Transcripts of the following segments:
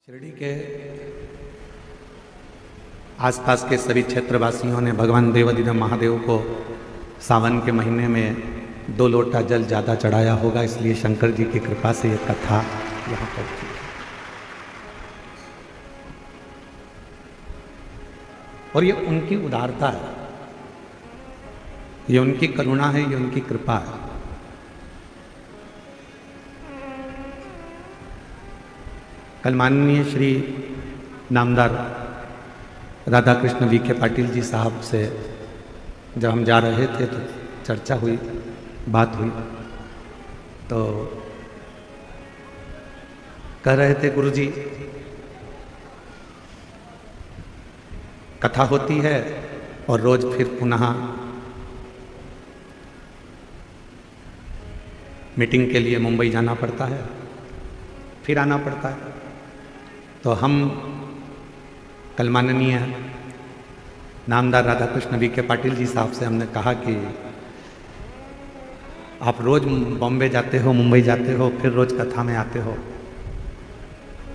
शिरडी के आसपास के सभी क्षेत्रवासियों ने भगवान देवाधिदेव महादेव को सावन के महीने में 2 लोटा जल ज़्यादा चढ़ाया होगा, इसलिए शंकर जी की कृपा से ये कथा यहाँ पहुँची। और ये उनकी उदारता है, ये उनकी करुणा है, ये उनकी कृपा है। कल माननीय श्री नामदार राधा कृष्ण वी.के. पाटिल जी साहब से जब हम जा रहे थे तो चर्चा हुई, बात हुई, तो कह रहे थे गुरु जी कथा होती है और रोज फिर पुनः मीटिंग के लिए मुंबई जाना पड़ता है, फिर आना पड़ता है। तो हम कल माननीय नामदार राधा कृष्ण वी.के. पाटिल जी साहब से हमने कहा कि आप रोज बॉम्बे जाते हो, मुंबई जाते हो, फिर रोज कथा में आते हो,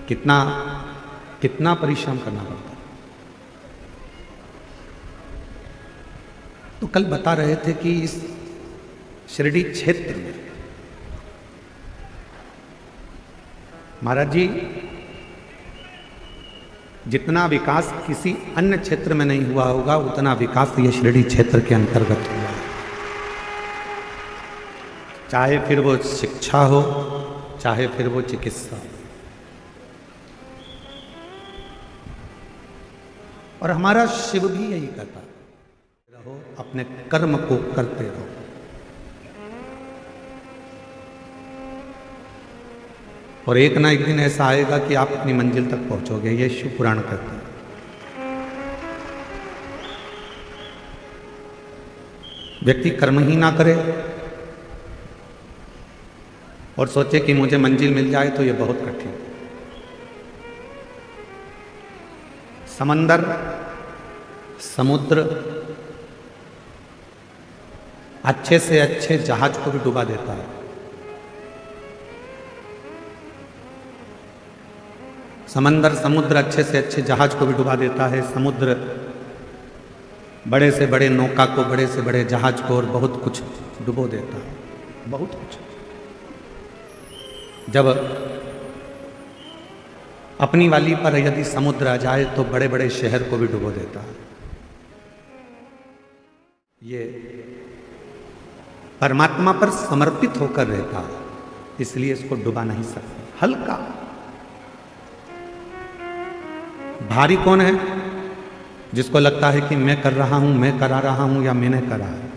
कितना परिश्रम करना पड़ता है। तो कल बता रहे थे कि इस शिरडी क्षेत्र में महाराज जी जितना विकास किसी अन्य क्षेत्र में नहीं हुआ होगा, उतना विकास ये शिरडी क्षेत्र के अंतर्गत हुआ है। चाहे फिर वो शिक्षा हो, चाहे फिर वो चिकित्सा। और हमारा शिव भी यही कहता है, रहो अपने कर्म को करते रहो। और एक ना एक दिन ऐसा आएगा कि आप अपनी मंजिल तक पहुंचोगे, ये शिव पुराण कहते हैं। व्यक्ति कर्म ही ना करे और सोचे कि मुझे मंजिल मिल जाए तो ये बहुत कठिन। समंदर, समुद्र अच्छे से अच्छे जहाज को भी डुबा देता है। समंदर, समुद्र अच्छे से अच्छे जहाज को भी डुबा देता है। समुद्र बड़े से बड़े नौका को, बड़े से बड़े जहाज को और बहुत कुछ डुबो देता है, बहुत कुछ। जब अपनी वाली पर यदि समुद्र आ जाए तो बड़े बड़े शहर को भी डुबो देता है। ये परमात्मा पर समर्पित होकर रहता है, इसलिए इसको डुबा नहीं सकते। हल्का भारी कौन है? जिसको लगता है कि मैं कर रहा हूं, मैं करा रहा हूं या मैंने करा है।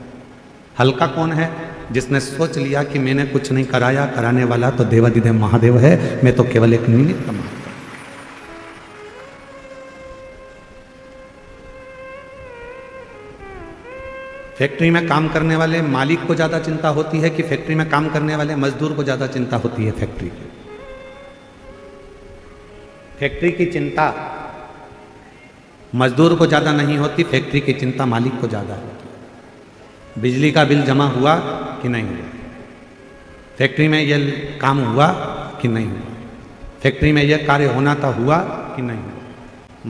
हल्का कौन है? जिसने सोच लिया कि मैंने कुछ नहीं कराया, कराने वाला तो देवाधिदेव महादेव है, मैं तो केवल एक निमित्त मात्र। फैक्ट्री में काम करने वाले मालिक को ज्यादा चिंता होती है कि फैक्ट्री में काम करने वाले मजदूर को ज्यादा चिंता होती है? फैक्ट्री की चिंता मजदूर को ज़्यादा नहीं होती, फैक्ट्री की चिंता मालिक को ज़्यादा होती है। बिजली का बिल जमा हुआ कि नहीं हुआ, फैक्ट्री में यह काम हुआ कि नहीं हुआ, फैक्ट्री में यह कार्य होना था हुआ कि नहीं हुआ।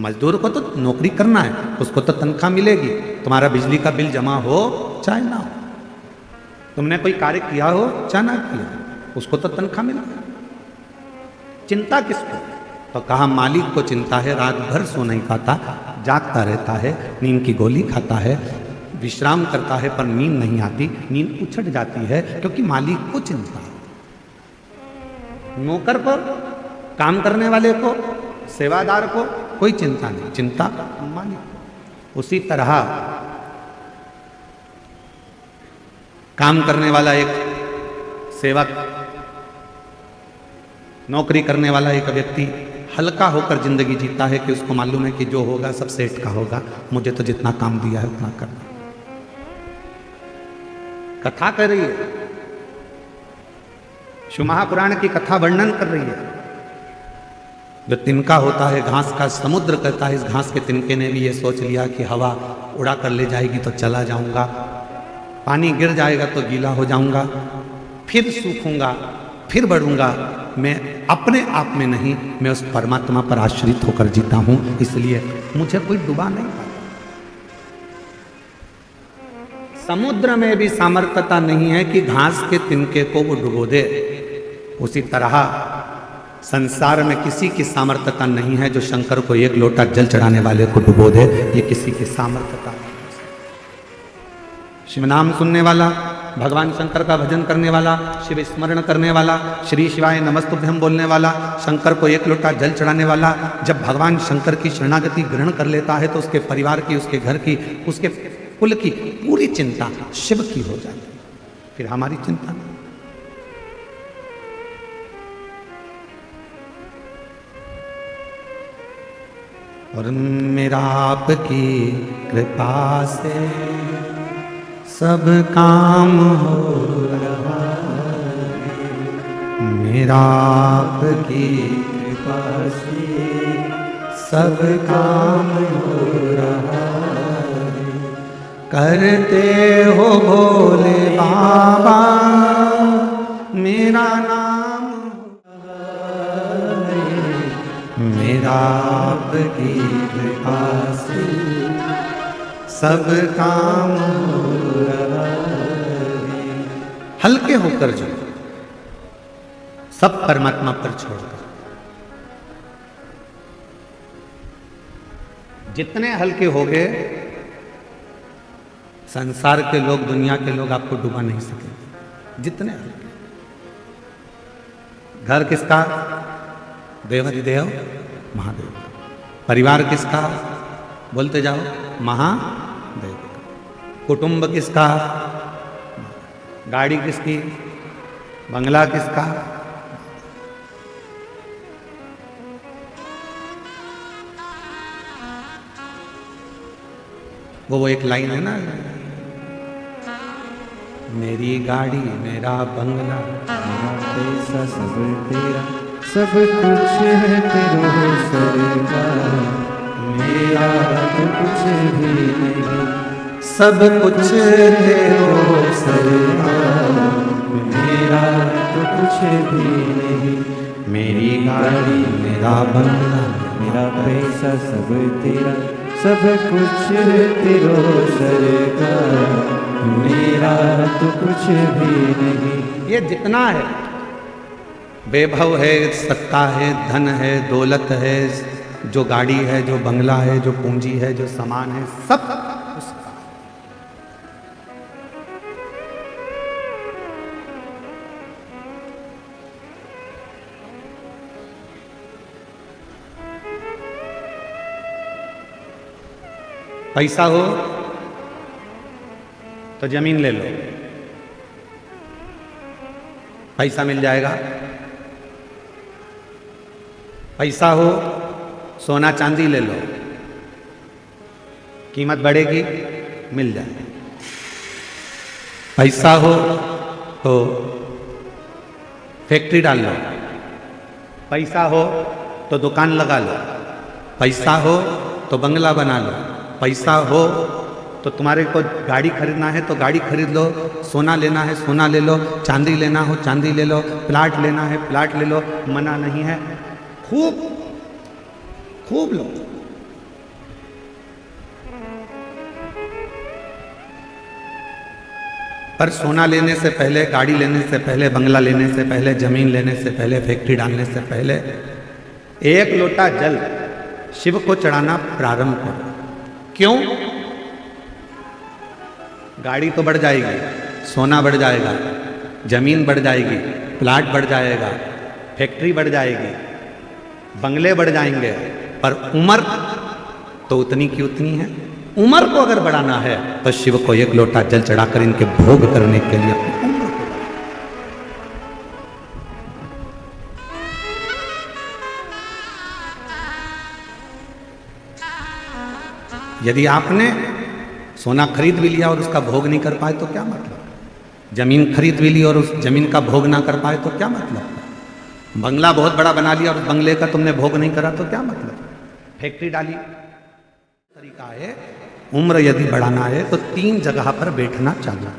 मजदूर को तो नौकरी करना है, उसको तो तनख्वाह मिलेगी। तुम्हारा बिजली का बिल जमा हो चाहे ना हो, तुमने कोई कार्य किया हो चाहे ना किया, उसको तो तनख्वाह मिलेगी। चिंता किसको? तो कहा मालिक को चिंता है, रात भर सो नहीं पाता, जागता रहता है, नींद की गोली खाता है, विश्राम करता है, पर नींद नहीं आती, नींद उछट जाती है, क्योंकि मालिक को चिंता है। नौकर को, काम करने वाले को, सेवादार को कोई चिंता नहीं, चिंता मालिक। उसी तरह काम करने वाला एक सेवक, नौकरी करने वाला एक व्यक्ति हल्का होकर जिंदगी जीता है कि उसको मालूम है कि जो होगा सब सेठ का होगा, मुझे तो जितना काम दिया है उतना करना। कथा कर रही है, शिव महापुराण की कथा वर्णन कर रही है। जो तिनका होता है घास का, समुद्र कहता है इस घास के तिनके ने भी ये सोच लिया कि हवा उड़ा कर ले जाएगी तो चला जाऊंगा, पानी गिर जाएगा तो गीला हो जाऊंगा, फिर सूखूंगा, फिर बढ़ूंगा, मैं अपने आप में नहीं, मैं उस परमात्मा पर आश्रित होकर जीता हूं, इसलिए मुझे कोई डुबा नहीं पाता। समुद्र में भी सामर्थ्यता नहीं है कि घास के तिनके को वो डुबो दे, उसी तरह संसार में किसी की सामर्थ्यता नहीं है जो शंकर को एक लोटा जल चढ़ाने वाले को डुबो दे, ये किसी की सामर्थ्यता नहीं। शिव नाम सुनने वाला, भगवान शंकर का भजन करने वाला, शिव स्मरण करने वाला, श्री शिवाय नमस्तुभ्यम बोलने वाला, शंकर को एक लोटा जल चढ़ाने वाला, जब भगवान शंकर की शरणागति ग्रहण कर लेता है तो उसके परिवार की, उसके घर की, उसके कुल की पूरी चिंता शिव की हो जाती है, फिर हमारी चिंता नहीं। और मेरा आपकी कृपा से सब काम हो रहा है, मेरा आपकी कृपा से सब काम हो रहा है। करते हो भोले बाबा मेरा नाम, मेरा आपकी कृपा से सब काम हो रहा है। हल्के होकर जो सब परमात्मा पर छोड़कर, जितने हल्के हो गए संसार के लोग, दुनिया के लोग आपको डुबा नहीं सकेंगे, जितने हल्के। घर किसका? देवाधिदेव महादेव। परिवार किसका? बोलते जाओ, महादेव। कुटुंब किसका? गाड़ी किसकी? बंगला किसका? वो एक लाइन है ना, मेरी गाड़ी मेरा बंगला मेरा पैसा सब तेरा, सब कुछ है तेरा सरकार, मेरा तो कुछ भी नहीं, सब कुछ तेरो सरकार, मेरा तो कुछ भी नहीं। मेरी गाड़ी मेरा बंगला, मेरा पैसा सब तेरा, सब कुछ तेरो सरकार, मेरा तो कुछ भी नहीं। ये जितना है, वैभव है, सत्ता है, धन है, दौलत है, जो गाड़ी है, जो बंगला है, जो पूंजी है, जो सामान है, सब उसका। पैसा हो तो जमीन ले लो, पैसा मिल जाएगा। पैसा हो सोना चांदी ले लो, कीमत बढ़ेगी, मिल जाएगी। पैसा हो तो फैक्ट्री डाल लो, पैसा हो तो दुकान लगा लो, पैसा हो तो बंगला बना लो, पैसा हो तो तुम्हारे को गाड़ी खरीदना है तो गाड़ी खरीद लो, सोना लेना है सोना ले लो, चांदी लेना हो चांदी ले लो, प्लाट लेना है प्लाट ले लो, मना नहीं है, खूब खूब लो। पर सोना लेने से पहले, गाड़ी लेने से पहले, बंगला लेने से पहले, जमीन लेने से पहले, फैक्ट्री डालने से पहले एक लोटा जल शिव को चढ़ाना प्रारंभ करो। क्यों? गाड़ी तो बढ़ जाएगी, सोना बढ़ जाएगा, जमीन बढ़ जाएगी, प्लाट बढ़ जाएगा, फैक्ट्री बढ़ जाएगी, बंगले बढ़ जाएंगे, पर उम्र तो उतनी की उतनी है। उम्र को अगर बढ़ाना है तो शिव को एक लोटा जल चढ़ाकर इनके भोग करने के लिए अपनी उम्र को बढ़ाना। यदि आपने सोना खरीद भी लिया और उसका भोग नहीं कर पाए तो क्या मतलब? जमीन खरीद भी ली और उस जमीन का भोग ना कर पाए तो क्या मतलब? बंगला बहुत बड़ा बना लिया और उस बंगले का तुमने भोग नहीं करा तो क्या मतलब? फैक्ट्री डाली। तरीका है, उम्र यदि बढ़ाना है तो 3 जगह पर बैठना चाहिए।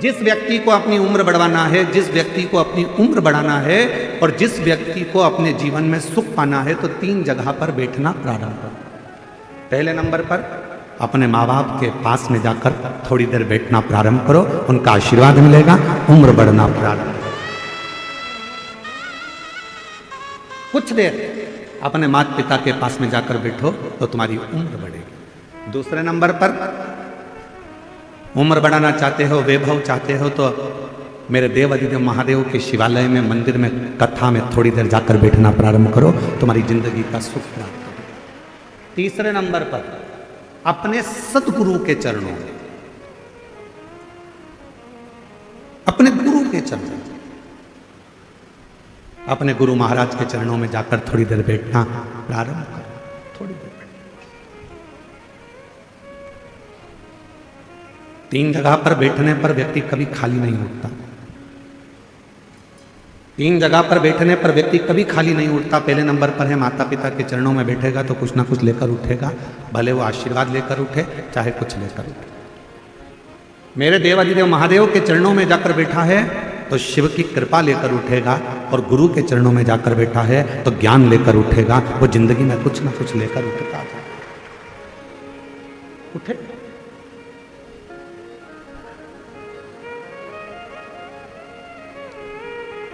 जिस व्यक्ति को अपनी उम्र बढ़वाना है, जिस व्यक्ति को अपनी उम्र बढ़ाना है और जिस व्यक्ति को अपने जीवन में सुख पाना है, तो 3 जगह पर बैठना प्रारंभ करो। पहले नंबर पर अपने माँ बाप के पास में जाकर थोड़ी देर बैठना प्रारंभ करो, उनका आशीर्वाद मिलेगा, उम्र बढ़ना प्रारंभ करो। कुछ देर अपने माता पिता के पास में जाकर बैठो तो तुम्हारी उम्र बढ़ेगी। दूसरे नंबर पर उम्र बढ़ाना चाहते हो, वैभव चाहते हो, तो मेरे देव अधिदेव महादेव के शिवालय में, मंदिर में, कथा में थोड़ी देर जाकर बैठना प्रारंभ करो, तुम्हारी जिंदगी का सुख प्राप्त करो। तीसरे नंबर पर अपने सदगुरु के चरणों में, अपने गुरु के चरणों में, अपने गुरु महाराज के चरणों में जाकर थोड़ी देर बैठना प्रारंभ करो। थोड़ी देर 3 जगह पर बैठने पर व्यक्ति कभी खाली नहीं उठता। 3 जगह पर बैठने पर व्यक्ति कभी खाली नहीं उठता। पहले नंबर पर है माता पिता के चरणों में बैठेगा तो कुछ ना कुछ लेकर उठेगा, भले वो आशीर्वाद लेकर उठे चाहे कुछ लेकर उठे। मेरे देव अधिदेव महादेव के चरणों में जाकर बैठा है तो शिव की कृपा लेकर उठेगा, और गुरु के चरणों में जाकर बैठा है तो ज्ञान लेकर उठेगा। वो जिंदगी में कुछ ना कुछ लेकर उठता था। उठे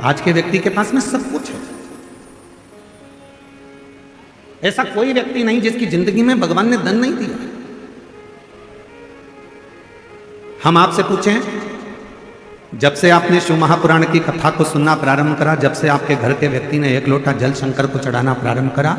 आज के व्यक्ति के पास में सब कुछ है। ऐसा कोई व्यक्ति नहीं जिसकी जिंदगी में भगवान ने धन नहीं दिया। हम आपसे पूछें, जब से आपने शिव महापुराण की कथा को सुनना प्रारंभ करा, जब से आपके घर के व्यक्ति ने 1 लोटा जल शंकर को चढ़ाना प्रारंभ करा,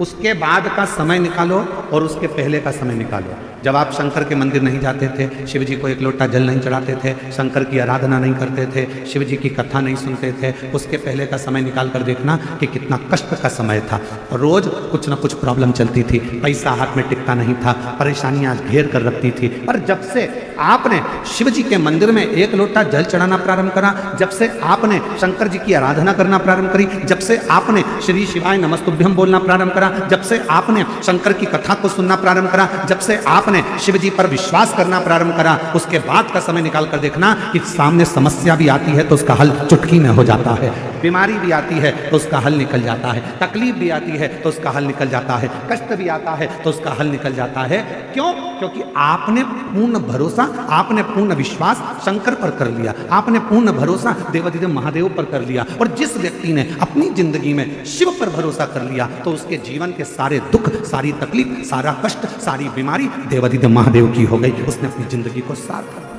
उसके बाद का समय निकालो और उसके पहले का समय निकालो। जब आप शंकर के मंदिर नहीं जाते थे, शिव जी को 1 लोटा जल नहीं चढ़ाते थे, शंकर की आराधना नहीं करते थे, शिव जी की कथा नहीं सुनते थे, उसके पहले का समय निकाल कर देखना कि कितना कष्ट का समय था। रोज कुछ ना कुछ प्रॉब्लम चलती थी, पैसा हाथ में टिकता नहीं था, परेशानियां घेर कर रखती थी। पर जब से आपने शिव जी के मंदिर में 1 लोटा जल चढ़ाना प्रारंभ करा, जब से आपने शंकर जी की आराधना करना प्रारंभ करी, जब से आपने श्री शिवाय नमस्तुभ्यम बोलना प्रारंभ करा, जब से आपने शंकर की कथा को सुनना प्रारंभ करा, जब से आपने शिव जी पर विश्वास करना प्रारंभ करा, उसके बाद का समय निकाल कर देखना कि सामने समस्या भी आती है तो उसका हल चुटकी में हो जाता है, बीमारी भी आती है तो उसका हल निकल जाता है, तकलीफ भी आती है तो उसका हल निकल जाता है, कष्ट भी आता है तो उसका हल निकल जाता है। क्यों? क्योंकि आपने पूर्ण भरोसा, आपने पूर्ण विश्वास शंकर पर कर लिया, आपने पूर्ण भरोसा देवाधिदेव महादेव पर कर लिया। और जिस व्यक्ति ने अपनी जिंदगी में शिव पर भरोसा कर लिया तो उसके जीवन के सारे दुख, सारी तकलीफ, सारा कष्ट, सारी बीमारी देवाधिदेव महादेव की हो गई। उसने अपनी जिंदगी को साथ कर दिया।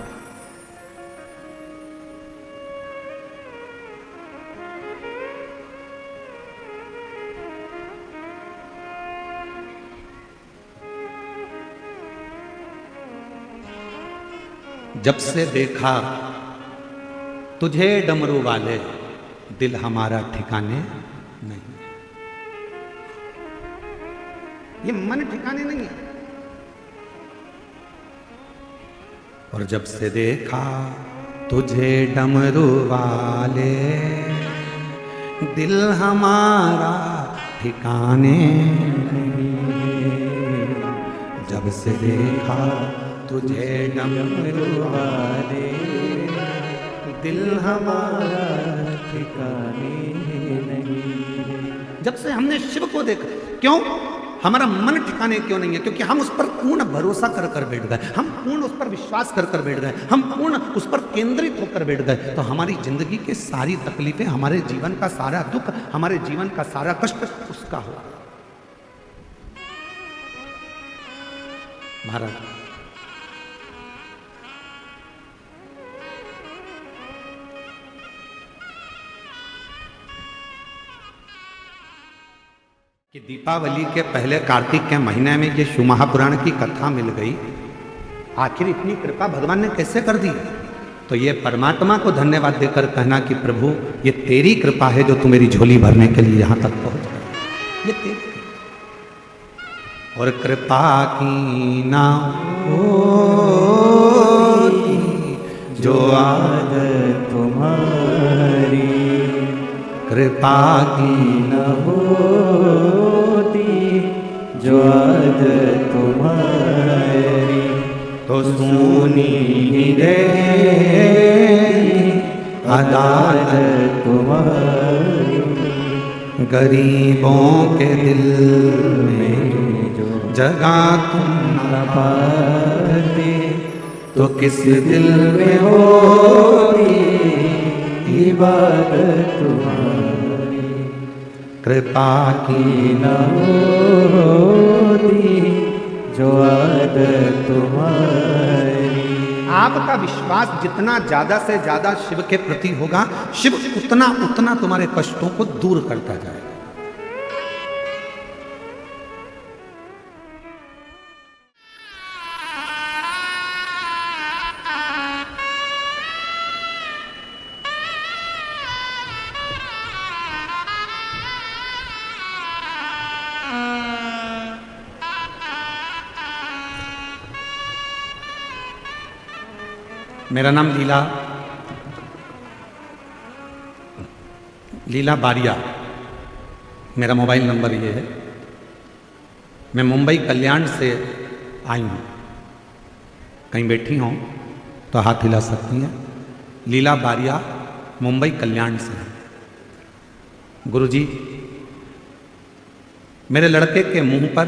जब से देखा तुझे डमरू वाले, दिल हमारा ठिकाने नहीं। ये मन ठिकाने नहीं है। और जब से देखा तुझे डमरू वाले, दिल हमारा ठिकाने नहीं। जब से देखा तुझे डमरू वाले, दिल हमारा ठिकाने नहीं। जब से हमने शिव को देखा, क्यों? हमारा मन ठिकाने क्यों नहीं है? क्योंकि हम उस पर पूर्ण भरोसा कर कर बैठ गए, हम पूर्ण उस पर विश्वास कर कर बैठ गए, हम पूर्ण उस पर केंद्रित होकर बैठ गए। तो हमारी जिंदगी के सारी तकलीफें, हमारे जीवन का सारा दुख, हमारे जीवन का सारा कष्ट उसका हो। महाराज कि दीपावली के पहले कार्तिक के महीने में ये शिव महापुराण की कथा मिल गई। आखिर इतनी कृपा भगवान ने कैसे कर दी? तो ये परमात्मा को धन्यवाद देकर कहना कि प्रभु ये तेरी कृपा है जो तू मेरी झोली भरने के लिए यहां तक पहुंच गया। ये तेरी और कृपा की ना होती जो आदत तुम्हारी, कृपा की न होती जो आदत तुम्हारी, तो सुनी ही रहे अदालत तुम्हारी, गरीबों के दिल में जो जगह तुम न पाते, तो किस दिल में होती इबादत तुम्हारी, कृपा की न होती जो आदत तुम्हारी। आपका विश्वास जितना ज्यादा से ज्यादा शिव के प्रति होगा, शिव उतना उतना तुम्हारे कष्टों को दूर करता जाएगा। मेरा नाम लीला बारिया, मेरा मोबाइल नंबर ये है। मैं मुंबई कल्याण से आई हूँ, कहीं बैठी हों तो हाथ हिला सकती हैं। लीला बारिया मुंबई कल्याण से है। गुरुजी, मेरे लड़के के मुंह पर,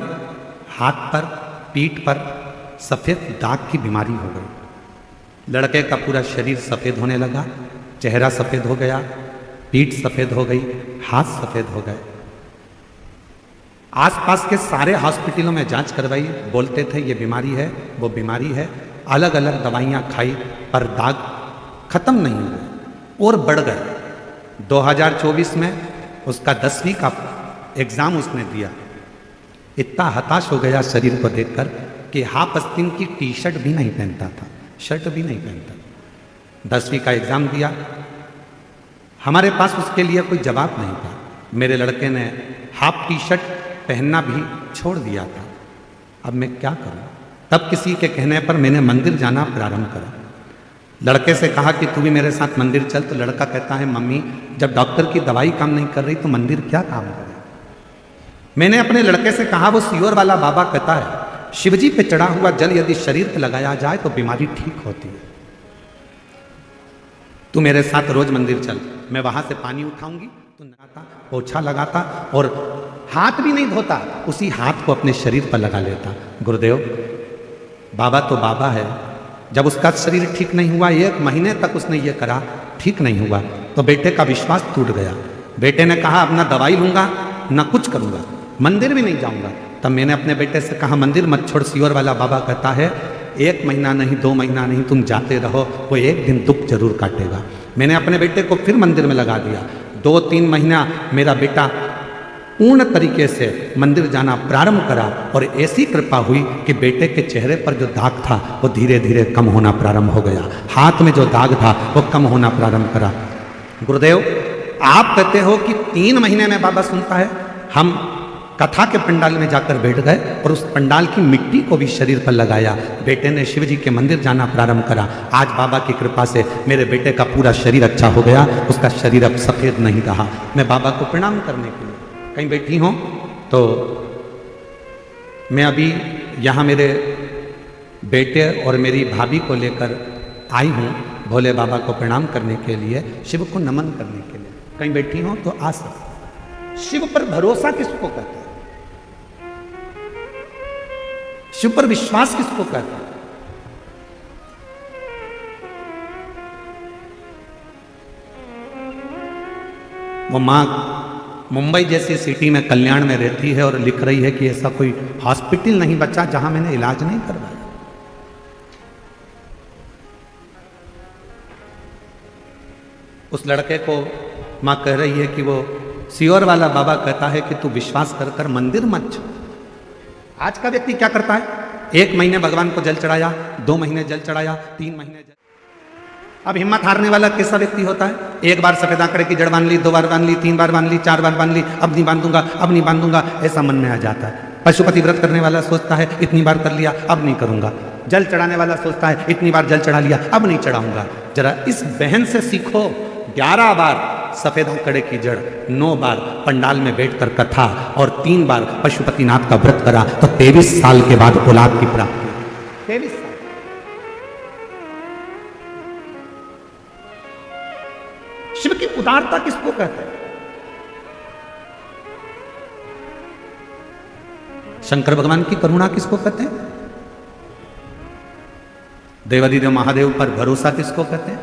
हाथ पर, पीठ पर सफ़ेद दाग की बीमारी हो गई। लड़के का पूरा शरीर सफ़ेद होने लगा, चेहरा सफ़ेद हो गया, पीठ सफ़ेद हो गई, हाथ सफ़ेद हो गए। आसपास के सारे हॉस्पिटलों में जांच करवाई, बोलते थे ये बीमारी है, वो बीमारी है। अलग अलग दवाइयाँ खाई पर दाग खत्म नहीं हुए और बढ़ गए। 2024 में उसका 10वीं का एग्ज़ाम उसने दिया। इतना हताश हो गया शरीर को देखकर कि हाफ आस्तीन की टी शर्ट भी नहीं पहनता था, शर्ट भी नहीं पहनता। 10वीं का एग्ज़ाम दिया, हमारे पास उसके लिए कोई जवाब नहीं था। मेरे लड़के ने हाफ टी शर्ट पहनना भी छोड़ दिया था। अब मैं क्या करूं? तब किसी के कहने पर मैंने मंदिर जाना प्रारंभ करा। लड़के से कहा कि तू भी मेरे साथ मंदिर चल, तो लड़का कहता है मम्मी जब डॉक्टर की दवाई काम नहीं कर रही तो मंदिर क्या काम करे। मैंने अपने लड़के से कहा वो सियोर वाला बाबा कहता है शिवजी पे चढ़ा हुआ जल यदि शरीर पे लगाया जाए तो बीमारी ठीक होती है। तू मेरे साथ रोज मंदिर चल, मैं वहां से पानी उठाऊंगी, तो नहाता, पोछा लगाता और हाथ भी नहीं धोता, उसी हाथ को अपने शरीर पर लगा लेता। गुरुदेव, बाबा तो बाबा है। जब उसका शरीर ठीक नहीं हुआ, 1 महीने तक उसने ये करा, ठीक नहीं हुआ, तो बेटे का विश्वास टूट गया। बेटे ने कहा अब ना दवाई लूंगा ना कुछ करूंगा, मंदिर भी नहीं जाऊंगा। तब मैंने अपने बेटे से कहा मंदिर मत छोड़, सियोर वाला बाबा कहता है 1 महीना नहीं, 2 महीना नहीं, तुम जाते रहो, वो एक दिन दुख जरूर काटेगा। मैंने अपने बेटे को फिर मंदिर में लगा दिया। 2-3 महीना मेरा बेटा पूर्ण तरीके से मंदिर जाना प्रारंभ करा और ऐसी कृपा हुई कि बेटे के चेहरे पर जो दाग था वो धीरे धीरे कम होना प्रारंभ हो गया। हाथ में जो दाग था वो कम होना प्रारंभ करा। गुरुदेव, आप कहते हो कि 3 महीने में बाबा सुनता है। हम कथा के पंडाल में जाकर बैठ गए और उस पंडाल की मिट्टी को भी शरीर पर लगाया। बेटे ने शिव जी के मंदिर जाना प्रारंभ करा। आज बाबा की कृपा से मेरे बेटे का पूरा शरीर अच्छा हो गया, उसका शरीर अब सफ़ेद नहीं रहा। मैं बाबा को प्रणाम करने के लिए कहीं बैठी हूँ तो मैं अभी यहाँ मेरे बेटे और मेरी भाभी को लेकर आई हूँ भोले बाबा को प्रणाम करने के लिए, शिव को नमन करने के लिए। कहीं बैठी हूँ तो आ सकते। शिव पर भरोसा किसको कहते हैं? शिव पर विश्वास किसको कहते हैं? वो मां मुंबई जैसी सिटी में कल्याण में रहती है और लिख रही है कि ऐसा कोई हॉस्पिटल नहीं बचा जहां मैंने इलाज नहीं करवाया। उस लड़के को मां कह रही है कि वो सियोर वाला बाबा कहता है कि तू विश्वास कर कर मंदिर मत छोड़। आज का व्यक्ति क्या करता है? 1 महीने भगवान को जल चढ़ाया, 2 महीने जल चढ़ाया, 3 महीने जल। अब हिम्मत हारने वाला कैसा व्यक्ति होता है? 1 बार सफेद आंकड़े की जड़ बांध ली, 2 बार बांध ली, 3 बार बांध ली, 4 बार बांध ली, अब नहीं बांधूंगा, अब नहीं बांधूंगा, ऐसा मन में आ जाता है। पशुपति व्रत करने वाला सोचता है इतनी बार कर लिया, अब नहीं करूंगा। जल चढ़ाने वाला सोचता है इतनी बार जल चढ़ा लिया, अब नहीं चढ़ाऊंगा। जरा इस बहन से सीखो। 11 बार सफेद आंकड़े की जड़, 9 बार पंडाल में बैठकर कथा और 3 बार पशुपतिनाथ का व्रत करा तो 23 साल के बाद औलाद की प्राप्ति। 23 साल। विस्तारता किसको कहते हैं? शंकर भगवान की करुणा किसको कहते हैं? देवादिदेव महादेव पर भरोसा किसको कहते हैं?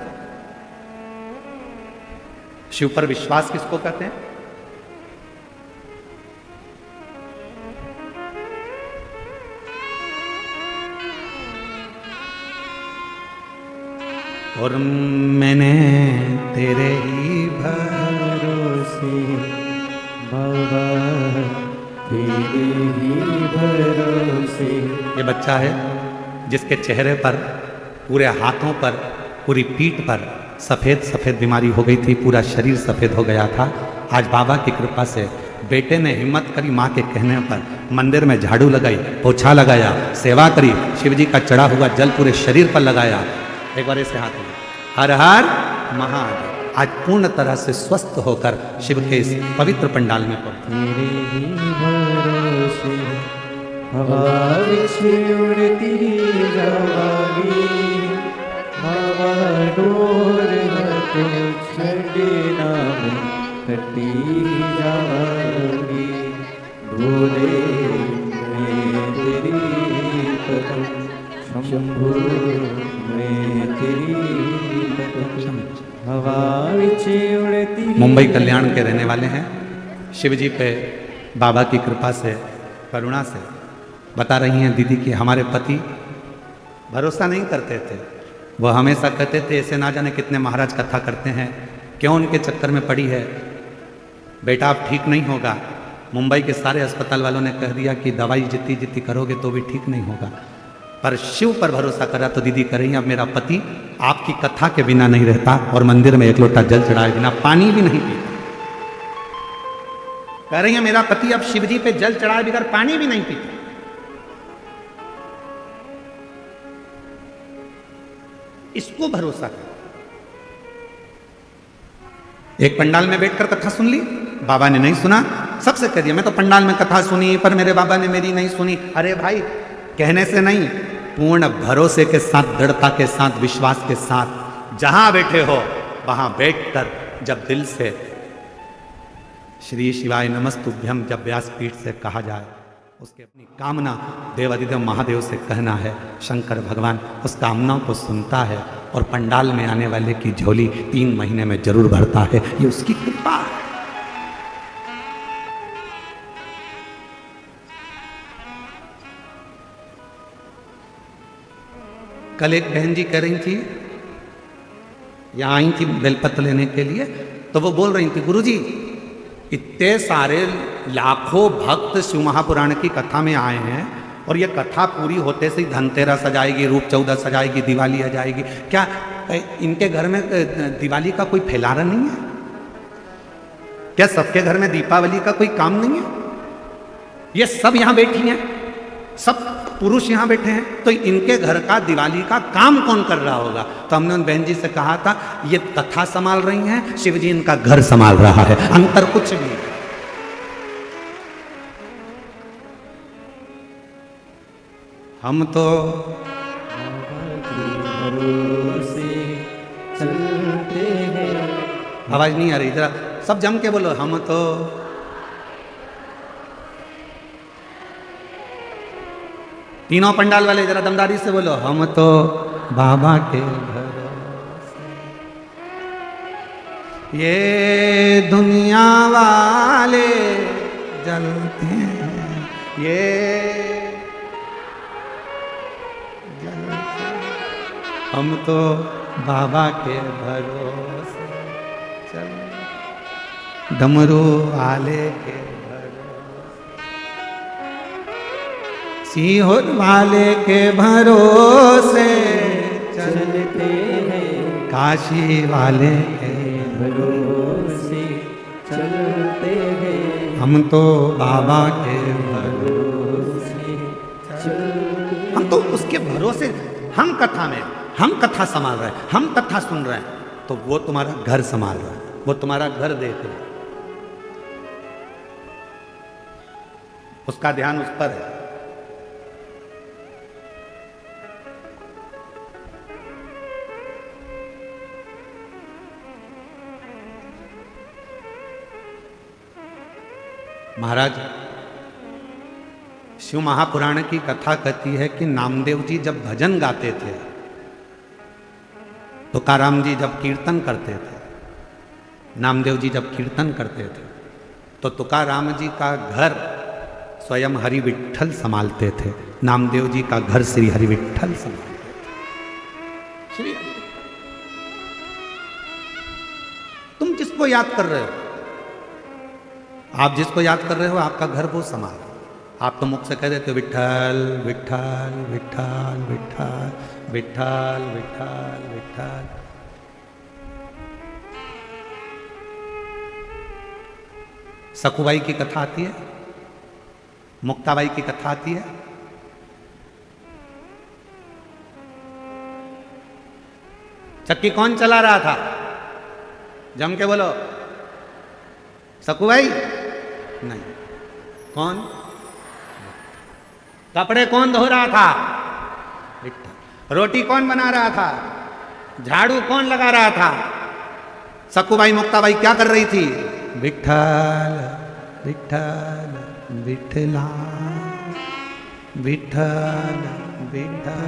शिव पर विश्वास किसको कहते हैं? और मैंने तेरे ही भरोसे बाबा, तेरे ही भरोसे। ये बच्चा है जिसके चेहरे पर, पूरे हाथों पर, पूरी पीठ पर सफ़ेद सफ़ेद बीमारी हो गई थी, पूरा शरीर सफ़ेद हो गया था। आज बाबा की कृपा से बेटे ने हिम्मत करी, माँ के कहने पर मंदिर में झाड़ू लगाई, पोछा लगाया, सेवा करी, शिव जी का चढ़ा हुआ जल पूरे शरीर पर लगाया। एक बार ऐसे हाथ में हर हर महादेव। आज पूर्ण तरह से स्वस्थ होकर शिव के इस पवित्र पंडाल में पहुंचे। तेरे ही भरोसे हवा विच उड़ती जावागी, हवा डोर तो छड़ना में कटी जावागी। भोले मैं तेरी कदम, शंभु मैं तेरी कदम, हवा विच उड़ती। मुंबई कल्याण के रहने वाले हैं। शिव जी पे बाबा की कृपा से, करुणा से बता रही हैं दीदी कि हमारे पति भरोसा नहीं करते थे। वो हमेशा कहते थे ऐसे ना जाने कितने महाराज कथा करते हैं, क्यों उनके चक्कर में पड़ी है, बेटा अब ठीक नहीं होगा। मुंबई के सारे अस्पताल वालों ने कह दिया कि दवाई जितनी जितनी करोगे तो भी ठीक नहीं होगा, पर शिव पर भरोसा करा तो दीदी कह रही हैं अब मेरा पति आपकी कथा के बिना नहीं रहता और मंदिर में एक लोटा जल चढ़ाए बिना पानी भी नहीं पीता। कह रही हैं मेरा पति अब शिव जी पे जल चढ़ाए बगैर पानी भी नहीं पीता। इसको भरोसा कर। एक पंडाल में बैठकर कथा सुन ली, बाबा ने नहीं सुना, सबसे कह दिया मैं तो पंडाल में कथा सुनी पर मेरे बाबा ने मेरी नहीं सुनी। अरे भाई, कहने से नहीं, पूर्ण भरोसे के साथ, दृढ़ता के साथ, विश्वास के साथ जहां बैठे हो वहां बैठकर जब दिल से श्री शिवाय नमस्तुभ्यम जब व्यासपीठ से कहा जाए, उसके अपनी कामना देवादिदेव महादेव से कहना है, शंकर भगवान उस कामना को सुनता है और पंडाल में आने वाले की झोली 3 महीने में जरूर भरता है। ये उसकी कृपा है। कल एक बहन जी कह रही थी, यहाँ आई थी बेलपत्र लेने के लिए, तो वो बोल रही थी गुरुजी इतने सारे लाखों भक्त शिव महापुराण की कथा में आए हैं और ये कथा पूरी होते से ही धनतेरस आ जाएगी, रूप चौदस आ जाएगी, दिवाली आ जाएगी, क्या इनके घर में दिवाली का कोई फैलारा नहीं है? क्या सबके घर में दीपावली का कोई काम नहीं है? ये सब यहाँ बैठी हैं, सब पुरुष यहाँ बैठे हैं, तो इनके घर का दिवाली का काम कौन कर रहा होगा? तो हमने उन बहन जी से कहा था ये कथा संभाल रही हैं, शिव जी इनका घर संभाल रहा है, अंतर कुछ भी नहीं। हम तो चलते हैं। आवाज नहीं आ रही, जरा सब जम के बोलो, हम तो तीनों पंडाल वाले जरा दमदारी से बोलो, हम तो बाबा के भरोसे, ये दुनिया वाले जलते हैं, ये जलते हैं, हम तो बाबा के भरोसे चल, डमरू वाले के सीहोर वाले के भरोसे चलते हैं, काशी वाले के भरोसे चलते हैं, हम तो बाबा के भरोसे चलते। हम तो उसके भरोसे, हम कथा में, हम कथा संभाल रहे हैं, हम कथा सुन रहे हैं, तो वो तुम्हारा घर संभाल रहा है, वो तुम्हारा घर देख रहा है, उसका ध्यान उस पर है। महाराज, शिव महापुराण की कथा कहती है कि नामदेव जी जब भजन गाते थे, तुकाराम जी जब कीर्तन करते थे, नामदेव जी जब कीर्तन करते थे, तो तुकाराम जी का घर स्वयं हरि विठ्ठल संभालते थे, नामदेव जी का घर श्री हरि विठ्ठल संभालते थे। श्री तुम जिसको याद कर रहे हो, आप जिसको याद कर रहे हो, आपका घर वो संभाल। आप तो मुख से कह देते हो विठ्ठल विठ्ठल विठ्ठल विठ्ठल विठ्ठल विठ्ठल विठ्ठल। सखुबाई की कथा आती है, मुक्ताबाई की कथा आती है। चक्की कौन चला रहा था? जम के बोलो। सखुबाई? नहीं। कौन? कपड़े कौन धो रहा था? विठ्ठल। रोटी कौन बना रहा था? झाड़ू कौन लगा रहा था? सखुबाई मुक्ताबाई क्या कर रही थी? विठ्ठल विठ्ठल विठ्ठला विठ्ठल विठ्ठल।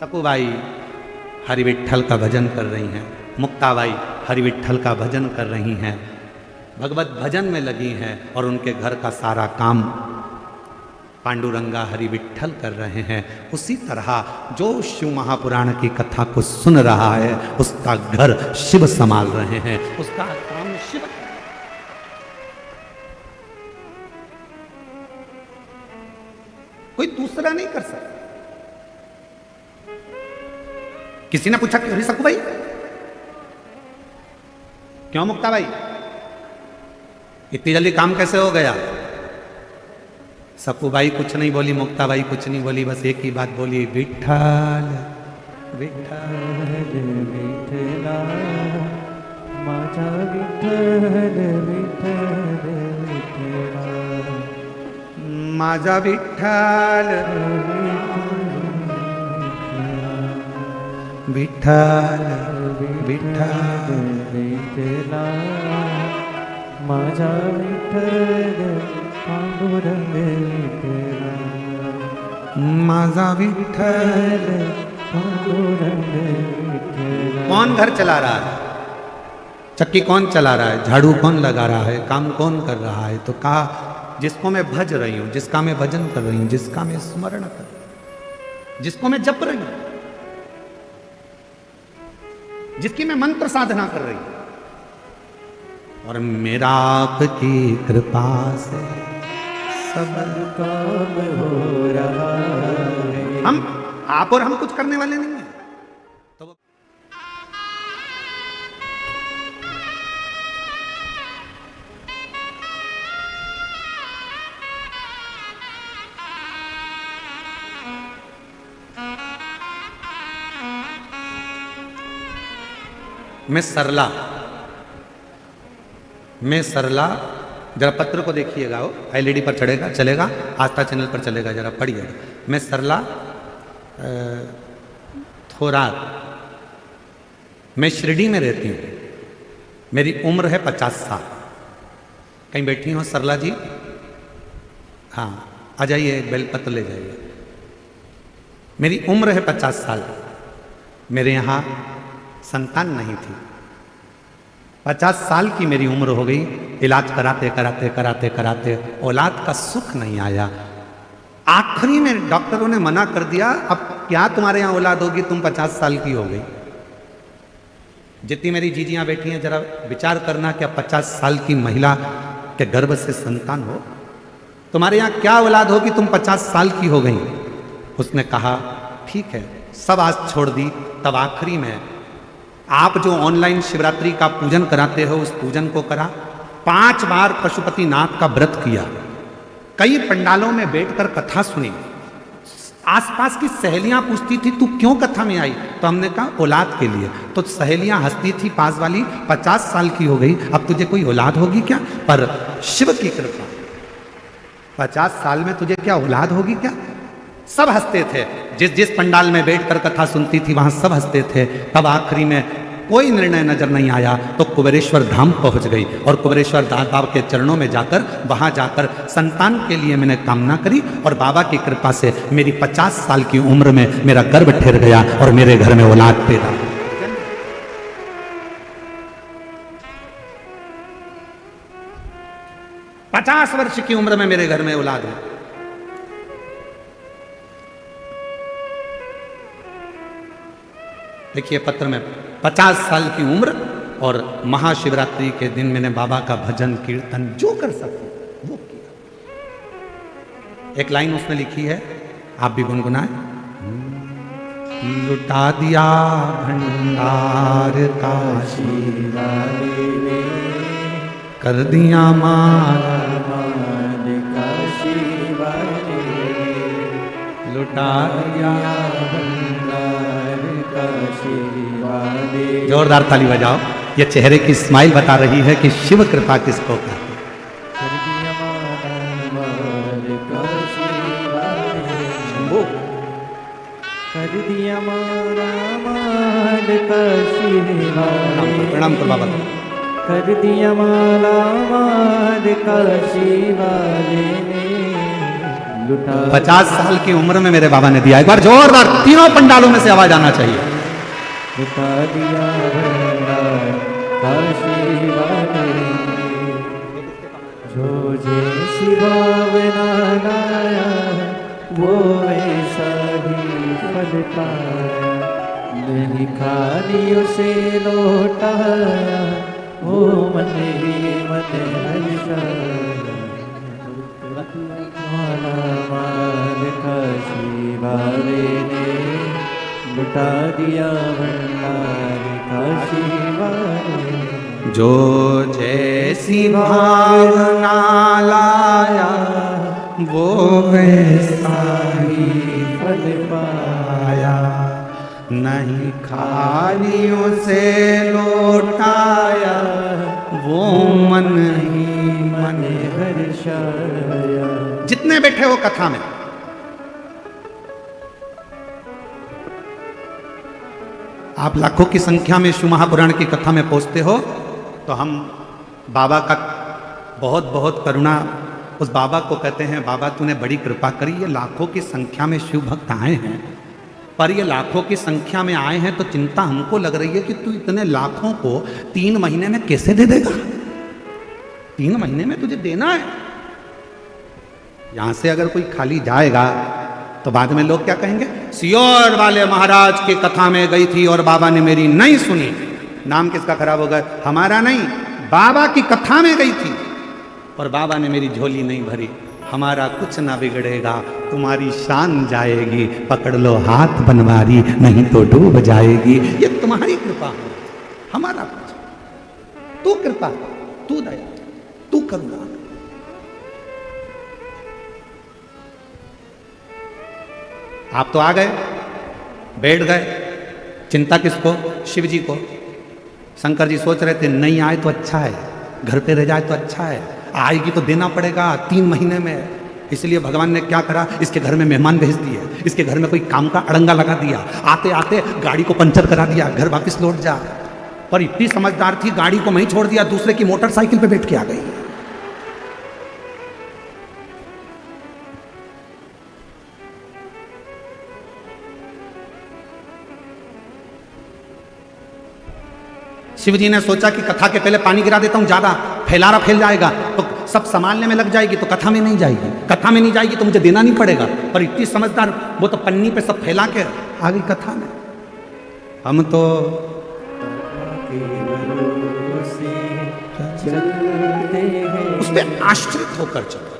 सखुबाई हरि विठ्ठल का भजन कर रही हैं, मुक्ताबाई हरि विठ्ठल का भजन कर रही हैं, भगवत भजन में लगी हैं, और उनके घर का सारा काम पांडुरंगा हरि विठ्ठल कर रहे हैं। उसी तरह जो शिव महापुराण की कथा को सुन रहा है, उसका घर शिव संभाल रहे हैं, उसका काम शिव। कोई दूसरा नहीं कर सकता। किसी ने पूछा कि अरे सखुबाई क्यों, मुक्ताबाई इतनी जल्दी काम कैसे हो गया? सखुबाई कुछ नहीं बोली, मुक्ताबाई कुछ नहीं बोली, बस एक ही बात बोली, विठ्ठल विठ्ठल विठ्ठला माझा विठ्ठल विठ्ठल विठ्ठला माझा विठ्ठल विठ्ठल विठ्ठल विठ्ठला माझा विठ्ठल पांडुरंग विठ्ठला माझा विठ्ठल पांडुरंग विठ्ठला। कौन घर चला रहा है? चक्की कौन चला रहा है? झाड़ू कौन लगा रहा है? काम कौन कर रहा है? तो कहा जिसको मैं भज रही हूं, जिसका मैं भजन कर रही हूं, जिसका मैं स्मरण कर रही हूं, जिसको मैं जप रही हूं, जिसकी मैं मंत्र साधना कर रही हूं, और मेरा आपकी कृपा से सब काम हो रहा है। हम आप और हम कुछ करने वाले नहीं हैं। तो मैं सरला जरा पत्र को देखिएगा, वो एलईडी पर चलेगा, आस्था चैनल पर चलेगा, जरा पढ़िएगा। मैं सरला थोरात, मैं शिरडी में रहती हूँ, मेरी उम्र है 50 साल। कहीं बैठी हो सरला जी? हाँ, आ जाइए, एक बेलपत्र ले जाइए। मेरी उम्र है 50 साल, मेरे यहाँ संतान नहीं थी। 50 साल की मेरी उम्र हो गई, इलाज कराते कराते कराते कराते औलाद का सुख नहीं आया। आखिरी में डॉक्टरों ने मना कर दिया, अब क्या तुम्हारे यहाँ औलाद होगी, तुम 50 साल की हो गई। जितनी मेरी जीजियाँ बैठी हैं, जरा विचार करना कि अब 50 साल की महिला के गर्भ से संतान हो, तुम्हारे यहाँ क्या औलाद होगी, तुम 50 साल की हो गई। उसने कहा ठीक है, सब आज छोड़ दी। तब आखिरी में आप जो ऑनलाइन शिवरात्रि का पूजन कराते हो, उस पूजन को करा। 5 बार पशुपतिनाथ का व्रत किया, कई पंडालों में बैठकर कथा सुनी। आसपास की सहेलियां पूछती थी तू क्यों कथा में आई, तो हमने कहा औलाद के लिए। तो सहेलियां हंसती थी पास वाली, 50 साल की हो गई, अब तुझे कोई औलाद होगी क्या? पर शिव की कृपा, 50 साल में तुझे क्या औलाद होगी क्या? सब हंसते थे, जिस जिस पंडाल में बैठकर कथा सुनती थी वहां सब हंसते थे। तब आखिरी में कोई निर्णय नजर नहीं आया तो कुबेरेश्वर धाम पहुंच गई और कुबेरेश्वर बाबा के चरणों में जाकर वहां जाकर संतान के लिए मैंने कामना करी और बाबा की कृपा से मेरी 50 साल की उम्र में मेरा गर्भ ठहर गया और मेरे घर में औलाद पैदा हुई। 50 वर्ष की उम्र में मेरे घर में औलाद हुई। देखिए पत्र में 50 साल की उम्र और महाशिवरात्रि के दिन मैंने बाबा का भजन कीर्तन जो कर सकूं वो किया। एक लाइन उसमें लिखी है, आप भी गुनगुनाएं। लुटा दिया भंडार काशी वाले ने, कर दिया माला काशी वाले ने, लुटा दिया जोरदार ताली बजाओ। ये चेहरे की स्माइल बता रही है कि शिव कृपा किसको कहते प्रणाम कर बाबा। कर दिया माला माल काशी वाले ने, 50 साल की उम्र में मेरे बाबा ने दिया। एक बार जोरदार तीनों पंडालों में से आवाज आना चाहिए। लुटा दिया भंडार काशी वाले, जो जैसी भावना लाया वो ऐसा ही फल पाया, नहीं खाली उसे लौटाया वो मन ही मन हर्षाया। माला माल काशी वाले ने, लुटा दिया भंडार काशी वाले, जो जैसी भावना लाया वो वैसा ही फल पाया, नहीं खाली उसे लौटाया वो मन ही मन हर्षाया। जितने बैठे हो कथा में, आप लाखों की संख्या में शिव महापुराण की कथा में पहुंचते हो तो हम बाबा का बहुत बहुत करुणा, उस बाबा को कहते हैं बाबा तूने बड़ी कृपा करी। ये लाखों की संख्या में शिव भक्त आए हैं, पर ये लाखों की संख्या में आए हैं तो चिंता हमको लग रही है कि तू इतने लाखों को 3 महीने में कैसे दे देगा। 3 महीने में तुझे देना है। यहां से अगर कोई खाली जाएगा तो बाद में लोग क्या कहेंगे, सियोर वाले महाराज की कथा में गई थी और बाबा ने मेरी नहीं सुनी। नाम किसका खराब होगा? हमारा नहीं, बाबा की कथा में गई थी और बाबा ने मेरी झोली नहीं भरी। हमारा कुछ ना बिगड़ेगा, तुम्हारी शान जाएगी, पकड़ लो हाथ बनवारी नहीं तो डूब जाएगी। ये तुम्हारी कृपा है, हमारा कुछ। तू कृपा, तू दया, तू करुणा। आप तो आ गए, बैठ गए, चिंता किसको? शिव जी को। शंकर जी सोच रहे थे नहीं आए तो अच्छा है, घर पे रह जाए तो अच्छा है, आएगी तो देना पड़ेगा 3 महीने में। इसलिए भगवान ने क्या करा, इसके घर में मेहमान भेज दिए, इसके घर में कोई काम का अड़ंगा लगा दिया, आते आते गाड़ी को पंचर करा दिया, घर वापस लौट जा। पर इतनी समझदार थी, गाड़ी को वहीं छोड़ दिया, दूसरे की मोटरसाइकिल पे बैठ के आ गई। शिवजी ने सोचा कि कथा के पहले पानी गिरा देता हूं, ज्यादा फैलारा फैल जाएगा तो सब संभालने में लग जाएगी, तो कथा में नहीं जाएगी, कथा में नहीं जाएगी तो मुझे देना नहीं पड़ेगा। पर इतनी समझदार, वो तो पन्नी पे सब फैला के आ गई कथा में। हम तो उस पर आश्रित होकर चलो,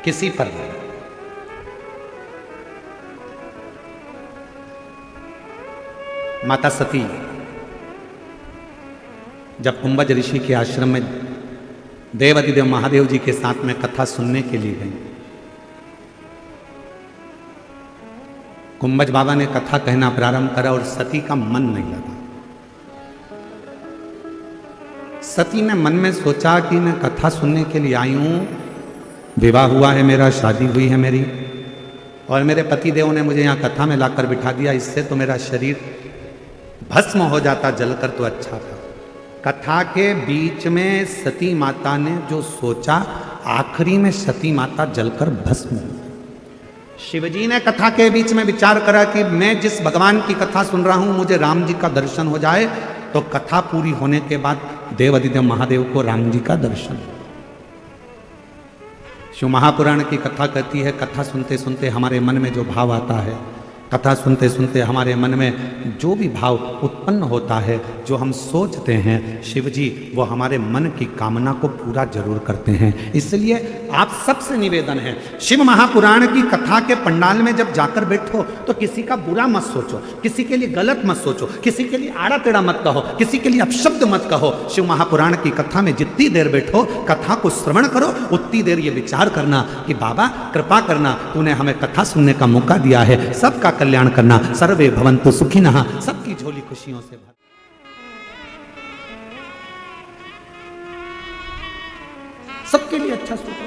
किसी पर नहीं। माता सती जब कुंभज ऋषि के आश्रम में देवाधिदेव महादेव जी के साथ में कथा सुनने के लिए गई, कुंभज बाबा ने कथा कहना प्रारंभ करा और सती का मन नहीं लगा। सती ने मन में सोचा कि मैं कथा सुनने के लिए आई हूं, विवाह हुआ है मेरा, शादी हुई है मेरी, और मेरे पति देव ने मुझे यहाँ कथा में लाकर बिठा दिया, इससे तो मेरा शरीर भस्म हो जाता जलकर तो अच्छा था। कथा के बीच में सती माता ने जो सोचा, आखिरी में सती माता जलकर भस्म हो गई। शिवजी ने कथा के बीच में विचार करा कि मैं जिस भगवान की कथा सुन रहा हूं, मुझे राम जी का दर्शन हो जाए, तो कथा पूरी होने के बाद देवाधिदेव महादेव को राम जी का दर्शन हो। शिव महापुराण की कथा कहती है, कथा सुनते सुनते हमारे मन में जो भाव आता है, कथा सुनते सुनते हमारे मन में जो भी भाव उत्पन्न होता है, जो हम सोचते हैं, शिव जी वो हमारे मन की कामना को पूरा जरूर करते हैं। इसलिए आप सबसे निवेदन है, शिव महापुराण की कथा के पंडाल में जब जाकर बैठो तो किसी का बुरा मत सोचो, किसी के लिए गलत मत सोचो, किसी के लिए आड़ा टेढ़ा मत कहो, किसी के लिए अपशब्द मत कहो। शिव महापुराण की कथा में जितनी देर बैठो, कथा को श्रवण करो, उतनी देर ये विचार करना कि बाबा कृपा करना, तूने हमें कथा सुनने का मौका दिया है, सबका कल्याण करना, सर्वे भवन्तु सुखिनः, सबकी झोली खुशियों से भर। सबके लिए अच्छा सोचो।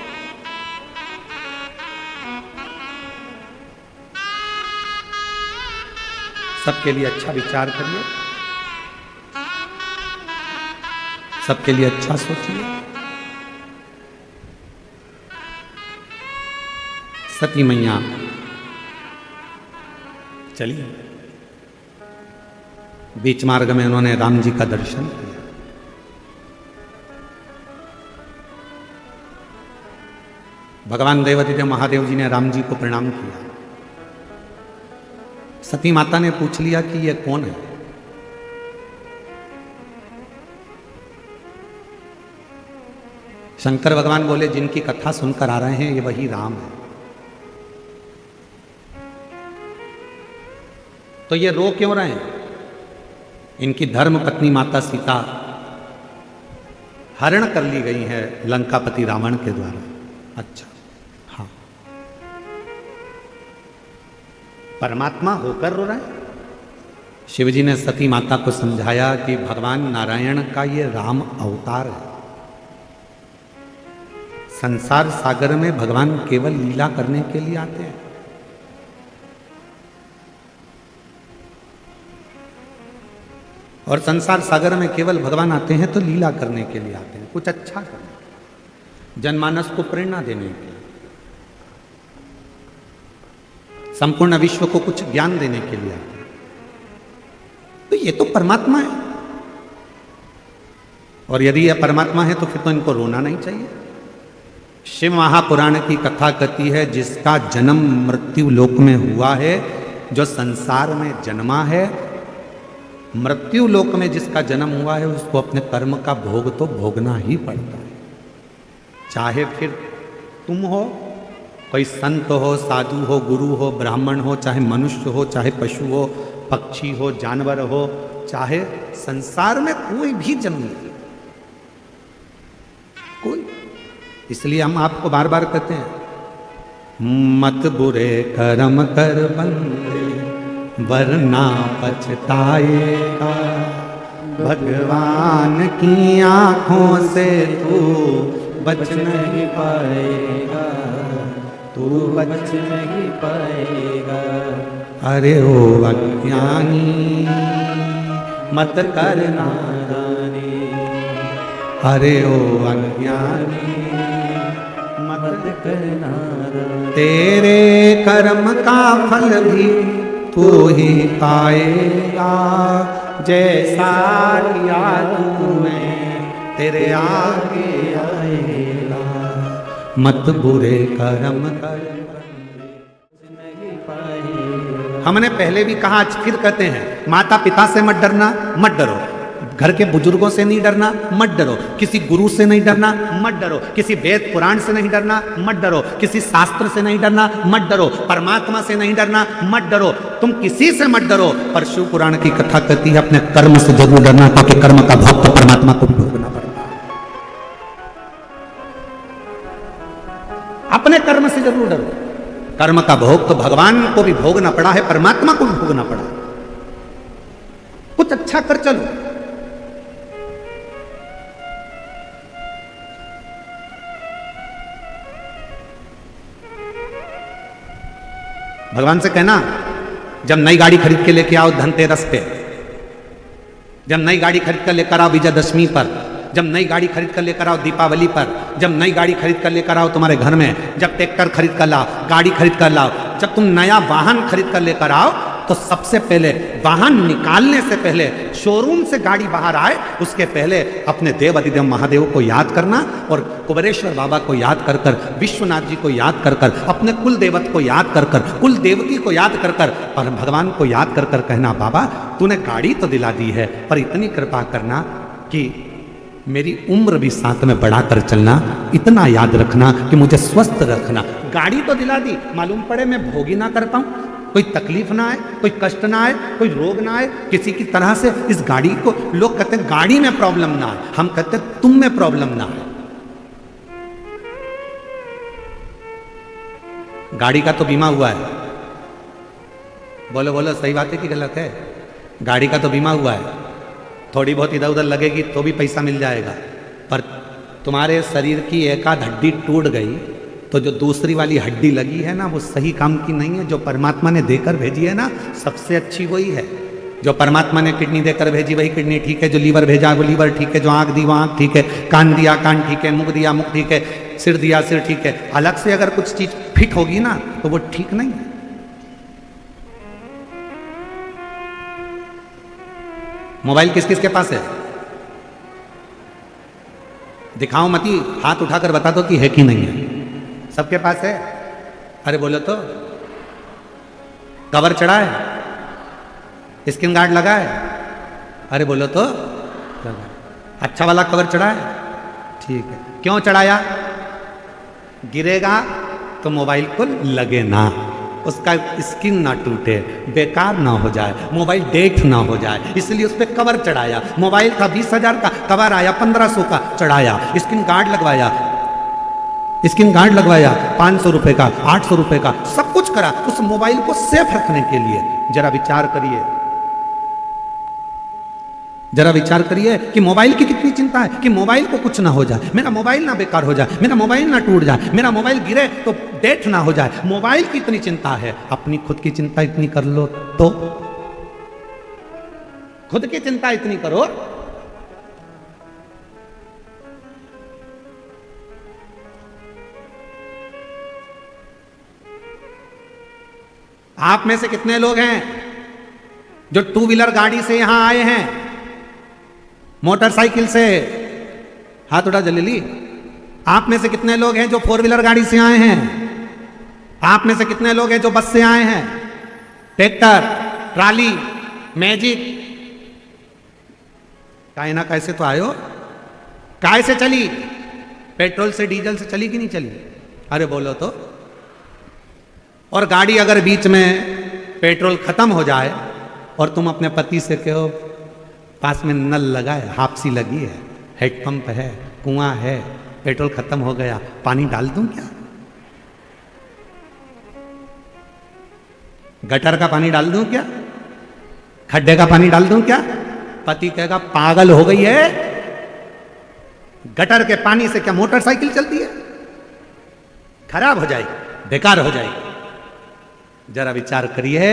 सबके लिए अच्छा विचार करिए, सबके लिए अच्छा सोचिए। सती मैया चलिए, बीच मार्ग में उन्होंने राम जी का दर्शन किया। भगवान देवाधिदेव महादेव जी ने राम जी को प्रणाम किया। सती माता ने पूछ लिया कि ये कौन है। शंकर भगवान बोले, जिनकी कथा सुनकर आ रहे हैं ये वही राम है। तो ये रो क्यों रहे हैं? इनकी धर्म पत्नी माता सीता हरण कर ली गई है लंकापति रावण के द्वारा। अच्छा, हाँ, परमात्मा होकर रो रहे हैं। शिवजी ने सती माता को समझाया कि भगवान नारायण का ये राम अवतार है। संसार सागर में भगवान केवल लीला करने के लिए आते हैं। और संसार सागर में केवल भगवान आते हैं तो लीला करने के लिए आते हैं, कुछ अच्छा करने, जनमानस को प्रेरणा देने के लिए, संपूर्ण विश्व को कुछ ज्ञान देने के लिए आते हैं। तो ये तो परमात्मा है, और यदि यह परमात्मा है तो फिर तो इनको रोना नहीं चाहिए। शिव महापुराण की कथा कहती है, जिसका जन्म मृत्यु लोक में हुआ है, जो संसार में जन्मा है, मृत्यु लोक में जिसका जन्म हुआ है, उसको अपने कर्म का भोग तो भोगना ही पड़ता है। चाहे फिर तुम हो, कोई संत हो, साधु हो, गुरु हो, ब्राह्मण हो, चाहे मनुष्य हो, चाहे पशु हो, पक्षी हो, जानवर हो, चाहे संसार में कोई भी जन्म ले, कोई। इसलिए हम आपको बार बार कहते हैं, मत बुरे कर्म कर बंदे वरना पछताएगा, भगवान की आंखों से तू बच नहीं पाएगा, तू बच नहीं पाएगा। अरे ओ अज्ञानी मत करना दानी, अरे ओ अज्ञानी मत करना दानी, तेरे कर्म का फल भी तू ही पाएगा, जैसा किया तूने तेरे आगे आएगा। मत बुरे कर्म कर नहीं पाएगा। हमने पहले भी कहा, आज फिर कहते हैं, माता पिता से मत डरना, मत डरो। घर के बुजुर्गों से नहीं डरना, मत डरो। किसी गुरु से नहीं डरना, मत डरो। किसी वेद पुराण से नहीं डरना, मत डरो। किसी शास्त्र से नहीं डरना, मत डरो। परमात्मा से नहीं डरना, मत डरो। तुम किसी से मत डरो, पर शिव पुराण की कथा कहती है अपने कर्म से जरूर डरना, क्योंकि कर्म का भोग तो परमात्मा को भी भोगना पड़ता है। अपने कर्म से जरूर डरो। कर्म का भोग तो भगवान को भी भोगना पड़ा है, परमात्मा को भी भोगना पड़ा है। कुछ अच्छा कर चलो। भगवान से कहना, जब नई गाड़ी खरीद के लेके आओ धनतेरस पे, जब नई गाड़ी खरीद कर लेकर आओ विजयदशमी पर, जब नई गाड़ी खरीद कर लेकर आओ दीपावली पर, जब नई गाड़ी खरीद कर लेकर आओ तुम्हारे घर में, जब ट्रैक्टर खरीद कर लाओ, गाड़ी खरीद कर लाओ, जब तुम नया वाहन खरीद कर लेकर आओ, तो सबसे पहले वाहन निकालने से पहले, शोरूम से गाड़ी बाहर आए उसके पहले अपने देव अधिदेव महादेव को याद करना और कुबेरेश्वर बाबा को याद कर कर, विश्वनाथ जी को याद कर कर, अपने कुल देवत को याद कर कर, कुल देवती को याद कर कर और भगवान को याद कर कर कहना, बाबा तूने गाड़ी तो दिला दी है पर इतनी कृपा करना कि मेरी उम्र भी साथ में बढ़ा कर चलना, इतना याद रखना कि मुझे स्वस्थ रखना। गाड़ी तो दिला दी, मालूम पड़े मैं भोग ही ना कर पाऊं, कोई तकलीफ ना आए, कोई कष्ट ना आए, कोई रोग ना आए, किसी की तरह से इस गाड़ी को, लोग कहते हैं गाड़ी में प्रॉब्लम ना आए, हम कहते हैं तुम में प्रॉब्लम ना आए। गाड़ी का तो बीमा हुआ है, बोलो बोलो सही बात है कि गलत है? गाड़ी का तो बीमा हुआ है, थोड़ी बहुत इधर उधर लगेगी तो भी पैसा मिल जाएगा, पर तुम्हारे शरीर की एक आध हड्डी टूट गई तो जो दूसरी वाली हड्डी लगी है ना वो सही काम की नहीं है। जो परमात्मा ने देकर भेजी है ना सबसे अच्छी वही है। जो परमात्मा ने किडनी देकर भेजी वही किडनी ठीक है, जो लीवर भेजा वो लीवर ठीक है, जो आंख दी वो आंख ठीक है, कान दिया कान ठीक है, मुख दिया मुख ठीक है, सिर दिया सिर ठीक है। अलग से अगर कुछ चीज फिट होगी ना तो वो ठीक नहीं है। मोबाइल किस किस के पास है? दिखाओ मती, हाथ उठाकर बता दो कि है कि नहीं है। सबके पास है? अरे बोलो तो। कवर चढ़ा है? स्क्रीन गार्ड लगा है? अरे बोलो तो। अच्छा वाला कवर चढ़ा है? ठीक है। क्यों चढ़ाया? गिरेगा तो मोबाइल को लगे ना, उसका स्किन ना टूटे, बेकार ना हो जाए, मोबाइल डेट ना हो जाए, इसलिए उस पर कवर चढ़ाया। मोबाइल था 20,000 का, कवर आया 1500 का, चढ़ाया। स्किन गार्ड लगवाया, स्किन गार्ड लगवाया 500 रुपए का, 800 रुपए का, सब कुछ करा उस मोबाइल को सेफ रखने के लिए। जरा विचार करिए, जरा विचार करिए कि मोबाइल की कितनी चिंता है कि मोबाइल को कुछ ना हो जाए, मेरा मोबाइल ना बेकार हो जाए, मेरा मोबाइल ना टूट जाए, मेरा मोबाइल गिरे तो डेट ना हो जाए। मोबाइल की इतनी चिंता है, अपनी खुद की चिंता इतनी कर लो तो। खुद की चिंता इतनी करो। आप में से कितने लोग हैं जो टू व्हीलर गाड़ी से यहां आए हैं, मोटरसाइकिल से? हाथ उठा जल्दी। आप में से कितने लोग हैं जो फोर व्हीलर गाड़ी से आए हैं? आप में से कितने लोग हैं जो बस से आए हैं, ट्रैक्टर, ट्राली, मैजिक? काहे ना कैसे तो आयो। काय से चली? पेट्रोल से, डीजल से चली कि नहीं चली? अरे बोलो तो। और गाड़ी अगर बीच में पेट्रोल खत्म हो जाए और तुम अपने पति से कहो पास में नल लगा है, हापसी लगी है, हेडपंप है, कुआं है, पेट्रोल खत्म हो गया, पानी डाल दूं क्या? गटर का पानी डाल दूं क्या? खड्डे का पानी डाल दूं क्या? पति कहेगा पागल हो गई है, गटर के पानी से क्या मोटरसाइकिल चलती है? खराब हो जाएगी, बेकार हो जाएगी। जरा विचार करिए,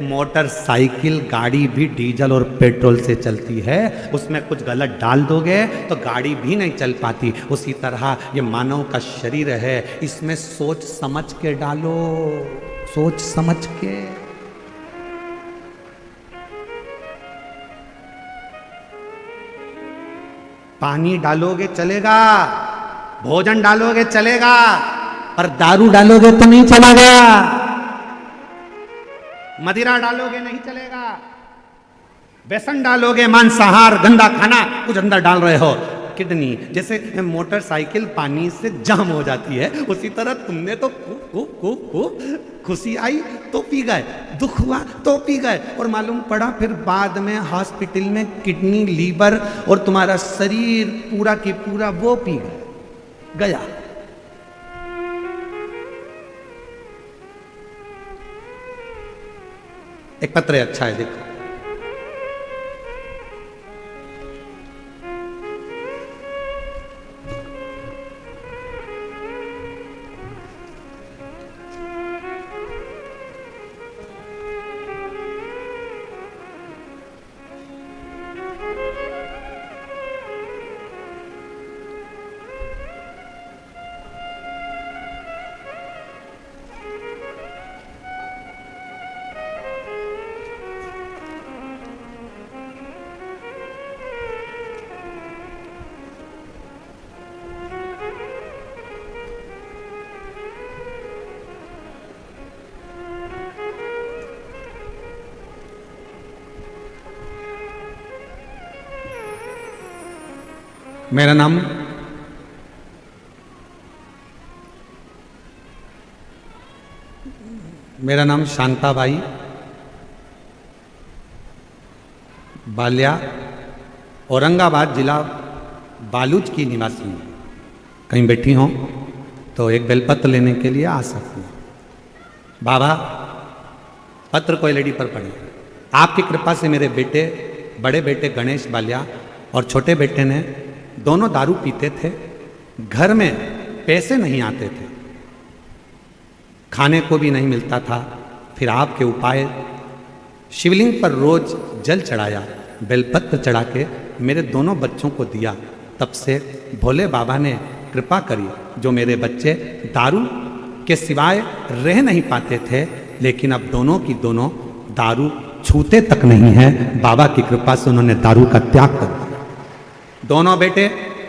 मोटरसाइकिल गाड़ी भी डीजल और पेट्रोल से चलती है, उसमें कुछ गलत डाल दोगे तो गाड़ी भी नहीं चल पाती। उसी तरह ये मानव का शरीर है, इसमें सोच समझ के डालो, सोच समझ के। पानी डालोगे चलेगा, भोजन डालोगे चलेगा, पर दारू डालोगे तो नहीं चलेगा, मदिरा डालोगे नहीं चलेगा, बेसन डालोगे, मांसाहार गंदा खाना कुछ अंदर डाल रहे हो, किडनी। जैसे मोटरसाइकिल पानी से जाम हो जाती है, उसी तरह तुमने तो खूब खूब खूब खूब खुशी आई तो पी गए, दुख हुआ तो पी गए, और मालूम पड़ा फिर बाद में हॉस्पिटल में किडनी, लीवर और तुम्हारा शरीर पूरा की पूरा वो पी गया। एक पत्र है, अच्छा है, देखो। मेरा नाम शांताबाई बाल्या, औरंगाबाद जिला बालूच की निवासी हूँ। कहीं बैठी हों तो एक बेलपत्र लेने के लिए आ सकती हूँ। बाबा, पत्र कोई लेडी पर पढ़े। आपकी कृपा से मेरे बेटे, बड़े बेटे गणेश बाल्या और छोटे बेटे ने दोनों दारू पीते थे। घर में पैसे नहीं आते थे, खाने को भी नहीं मिलता था। फिर आपके उपाय, शिवलिंग पर रोज जल चढ़ाया, बेलपत्र चढ़ा के मेरे दोनों बच्चों को दिया। तब से भोले बाबा ने कृपा करी। जो मेरे बच्चे दारू के सिवाय रह नहीं पाते थे, लेकिन अब दोनों की दोनों दारू छूते तक नहीं है। बाबा की कृपा से उन्होंने दारू का त्याग कर दिया। दोनों बेटे,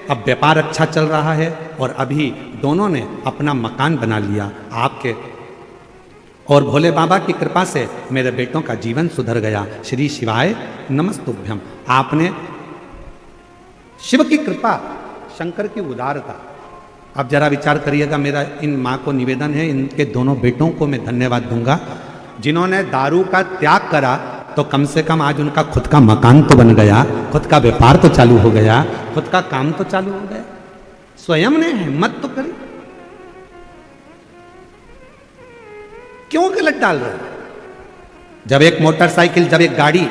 अब व्यापार अच्छा चल रहा है और अभी दोनों ने अपना मकान बना लिया। आपके और भोले बाबा की कृपा से मेरे बेटों का जीवन सुधर गया। श्री शिवाय नमस्तुभ्यम। आपने शिव की कृपा, शंकर की उदारता। अब जरा विचार करिएगा, मेरा इन माँ को निवेदन है, इनके दोनों बेटों को मैं धन्यवाद दूंगा जिन्होंने दारू का त्याग करा। तो कम से कम आज उनका खुद का मकान तो बन गया, खुद का व्यापार तो चालू हो गया, खुद का काम तो चालू हो गया। स्वयं ने हिम्मत तो करी। क्यों गलत डाल रहे हो? जब एक मोटरसाइकिल, जब एक गाड़ी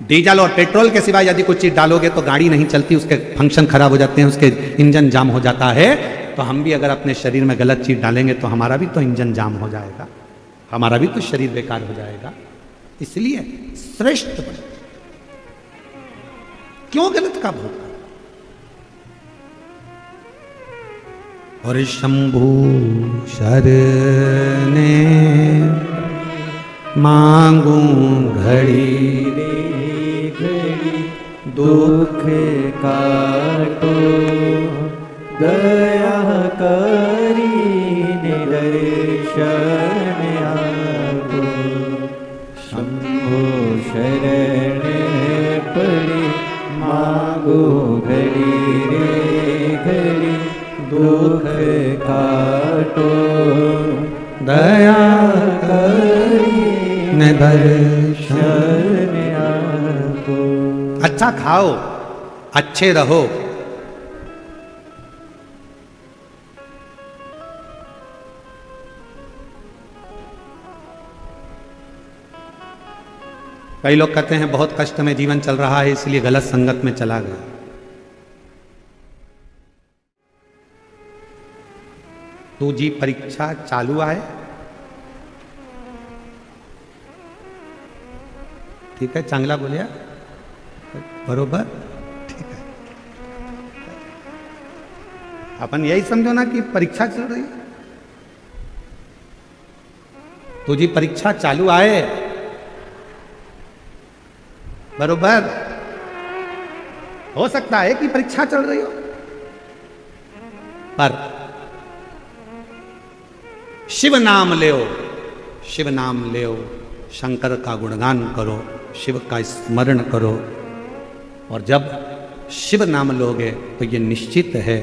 डीजल और पेट्रोल के सिवाय यदि कुछ चीज डालोगे तो गाड़ी नहीं चलती, उसके फंक्शन खराब हो जाते हैं, उसके इंजन जाम हो जाता है। तो हम भी अगर अपने शरीर में गलत चीज डालेंगे तो हमारा भी तो इंजन जाम हो जाएगा, हमारा भी तो शरीर बेकार हो जाएगा। इसलिए श्रेष्ठ बने। क्यों गलत का भोग? और शंभु शरणे मांगू घड़ी दुख काटो, दया करी निदर्शन आपो। शंभो शरण पड़ी मांगो घड़ी रे घड़ी, दुख काटो, दया करी निदर्शन आपो। अच्छा खाओ, अच्छे रहो। कई लोग कहते हैं बहुत कष्ट में जीवन चल रहा है इसलिए गलत संगत में चला गया। तू जी परीक्षा चालू है, ठीक है, चांगला बोलिया, बरोबर, ठीक है। अपन यही समझो ना कि परीक्षा चल रही है। तुझी परीक्षा चालू आए, बरोबर। हो सकता है कि परीक्षा चल रही हो, पर शिव नाम ले, शिव नाम ले, शंकर का गुणगान करो, शिव का स्मरण करो। और जब शिव नाम लोगे तो ये निश्चित है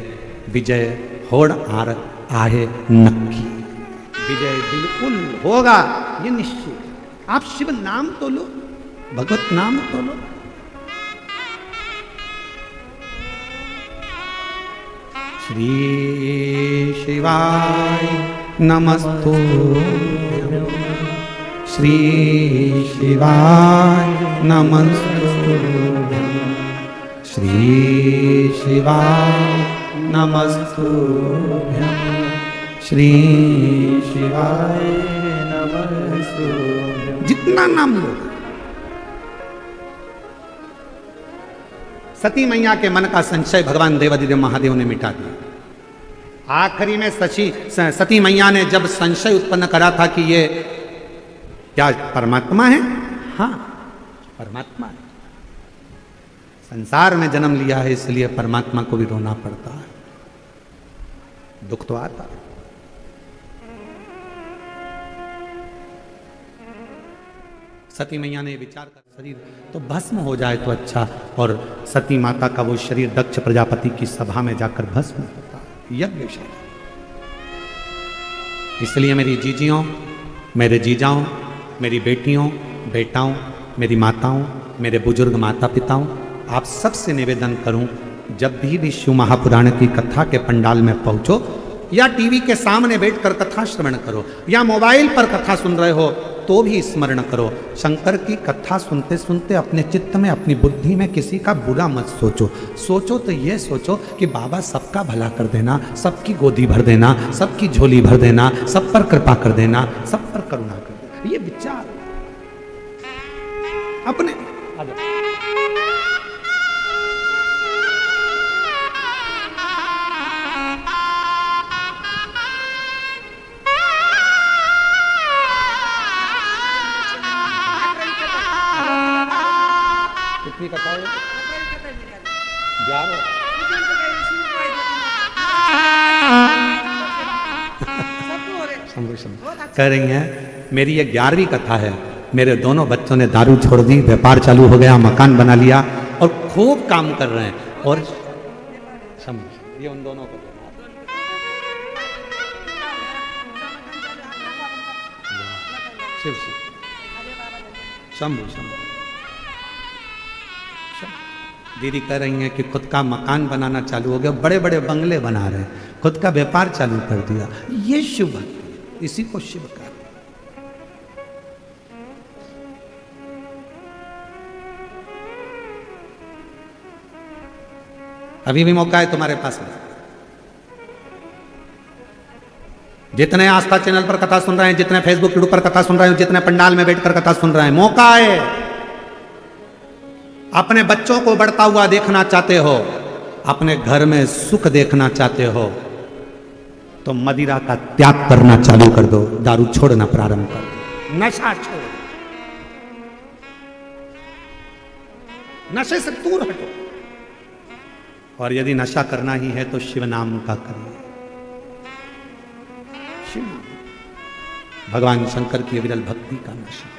विजय होड़ आर आहे नक्की। विजय बिल्कुल होगा, ये निश्चित। आप शिव नाम तो लो, भगवत नाम तो लो। श्री शिवाय नमस्तुभ्यं, श्री शिवाय नमस्तुभ्यं, श्री शिवाय नमस्तुभ्यं, श्री शिवाय नमस्तुभ्यं। जितना नाम लो। सती मैया के मन का संशय भगवान देवादिदेव महादेव ने मिटा दिया। आखिरी में सती मैया ने जब संशय उत्पन्न करा था कि ये क्या परमात्मा है? हाँ, परमात्मा है। संसार में जन्म लिया है इसलिए परमात्मा को भी रोना पड़ता है, दुख तो आता है। सती मैया ने विचार कर शरीर तो भस्म हो जाए तो अच्छा, और सती माता का वो शरीर दक्ष प्रजापति की सभा में जाकर भस्म होता है, यज्ञ शरीर। इसलिए मेरी जीजियों, मेरे जीजाओं, मेरी बेटियों, बेटाओं, मेरी माताओं, मेरे बुजुर्ग माता पिताओं, आप सबसे निवेदन करूं, जब भी शिव महापुराण की कथा के पंडाल में पहुंचो, या टीवी के सामने बैठकर कथा श्रवण करो, या मोबाइल पर कथा सुन रहे हो तो भी स्मरण करो, शंकर की कथा सुनते सुनते अपने चित्त में, अपनी बुद्धि में किसी का बुरा मत सोचो। सोचो तो ये सोचो कि बाबा सबका भला कर देना, सबकी गोदी भर देना, सबकी झोली भर देना, सब पर कृपा कर देना, सब पर करुणा कर देना। ये विचार अपने कितनी कथा है? 11 कह रही हैं, मेरी ये 11वीं कथा है। मेरे दोनों बच्चों ने दारू छोड़ दी, व्यापार चालू हो गया, मकान बना लिया और खूब काम कर रहे हैं। और ये उन दोनों को शिव शिव शंभु शंभु। दीदी कह रही हैं कि खुद का मकान बनाना चालू हो गया, बड़े बड़े बंगले बना रहे हैं, खुद का व्यापार चालू कर दिया। ये शिव भक्ति, इसी को शिव कहते हैं। अभी भी मौका है तुम्हारे पास में। जितने आस्था चैनल पर कथा सुन रहे हैं, जितने फेसबुक यूट्यूब पर कथा सुन रहे हैं, जितने पंडाल में बैठकर कथा सुन रहे हैं, मौका है। अपने बच्चों को बढ़ता हुआ देखना चाहते हो, अपने घर में सुख देखना चाहते हो, तो मदिरा का त्याग करना चालू कर दो, दारू छोड़ना प्रारंभ कर दो, नशा छोड़, नशे से दूर हटो। और यदि नशा करना ही है तो शिव नाम का करिए। शिव भगवान शंकर की विरल भक्ति का नशा,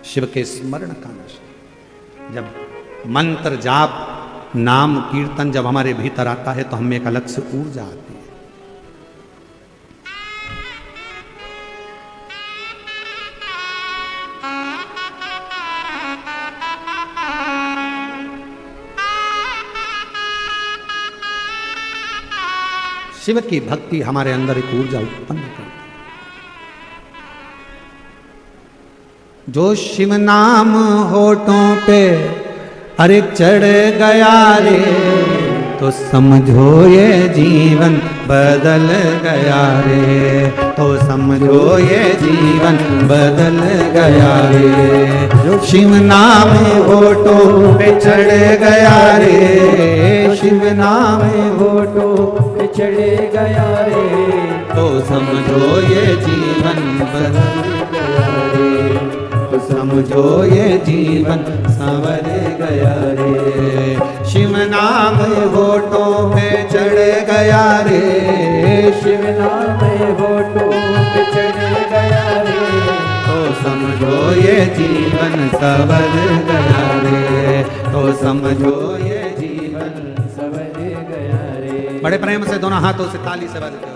शिव के स्मरण का नशा। जब मंत्र जाप नाम कीर्तन जब हमारे भीतर आता है तो हमें एक अलग से ऊर्जा आती है। शिव की भक्ति हमारे अंदर एक ऊर्जा उत्पन्न करती है। जो शिव नाम होठों पे अरे चढ़ गया रे, तो समझो ये जीवन बदल गया रे, तो समझो ये जीवन बदल गया रे। जो शिव नाम होठों पे चढ़ गया रे, शिव नाम होठों पे चढ़ गया रे, तो समझो ये जीवन बदल गया रे, तो समझो ये जीवन संवर गया रे। शिव नाम होठों पे चढ़ गया रे, शिव नाम होठों पे चढ़ गया रे, तो समझो ये जीवन संवर गया रे, तो समझो ये जीवन संवर गया रे। बड़े प्रेम से दोनों हाथों से ताली से बजाते हो।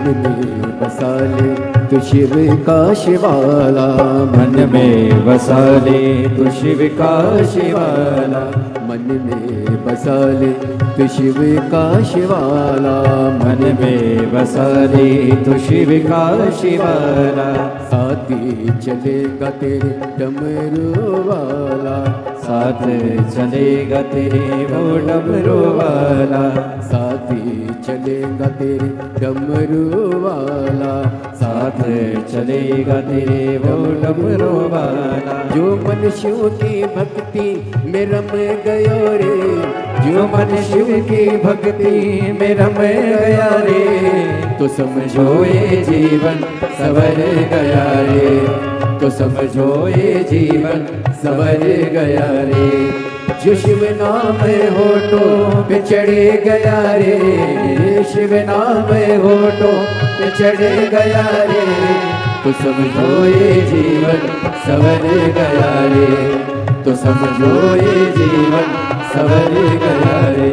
में बसा ले तू शिव का शिवाला, मन में बसा ले तू शिव का शिवाला, मन में बसा ले तू शिव का शिवाला, मन में बसा ले तू शिव का शिवाला। साथी चलेगा तेरे डमरू वाला, साथ चलेगा तेरे वो डमरू वाला, साथी चलेगा तेरे डमरू वाला, साथ चलेगा तेरे वो डमरू वाला। जो मन शिव की भक्ति में रम गयो रे, जो मन शिव की भक्ति में रम गया रे, तो समझो ये जीवन सवर गया रे, तो समझो ये जीवन सवर गया रे। जो शिव नाम होठों पे चढ़े गया रे, शिव नाम होठों पे चढ़े गया रे, तो समझो ये जीवन सवर गया रे, तो समझो ये जीवन सवर गया रे।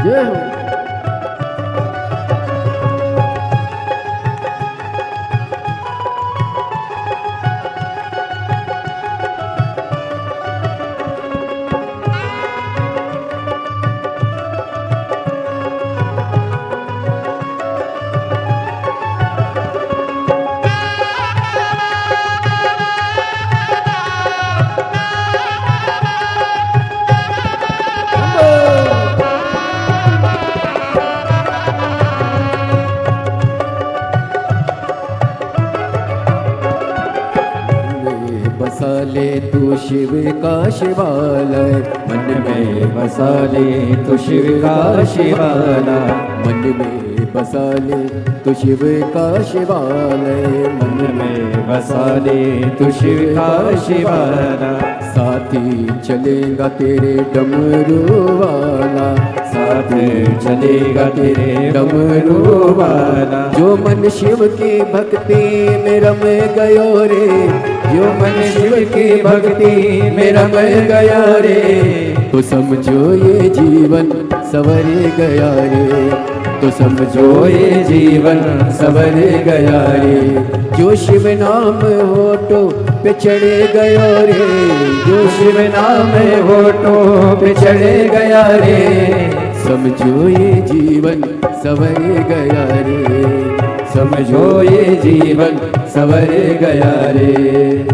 जय हो। बसा ले तू शिव का शिवालय, मन में बसा ले तू शिव का शिवाला, मन में बसा ले तू शिव का शिवालय, मन में बसा ले तू शिव का शिवाला। साथी चलेगा तेरे डमरू वाला, साथ चलेगा तेरे डमरू वाला। जो मन शिव की भक्ति में रम गयो रे, जो मन शिव की भक्ति में रम गया रे, तो समझो ये जीवन सवर गया रे, तो समझो ये जीवन सवर गया रे। जो शिव नाम होठों पे चढ़े गयो रे, जो शिव नाम होठों पे चढ़े गया रे, समझो ये जीवन सवर गया रे, समझो ये जीवन सवर गया रे।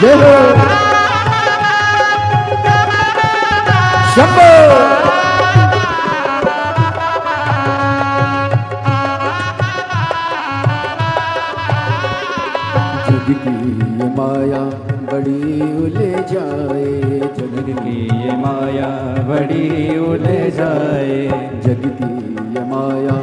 जय हो शंभो जग की ये माया बड़ी उलझाए, जग की ये माया बड़ी उलझाए, जग की ये माया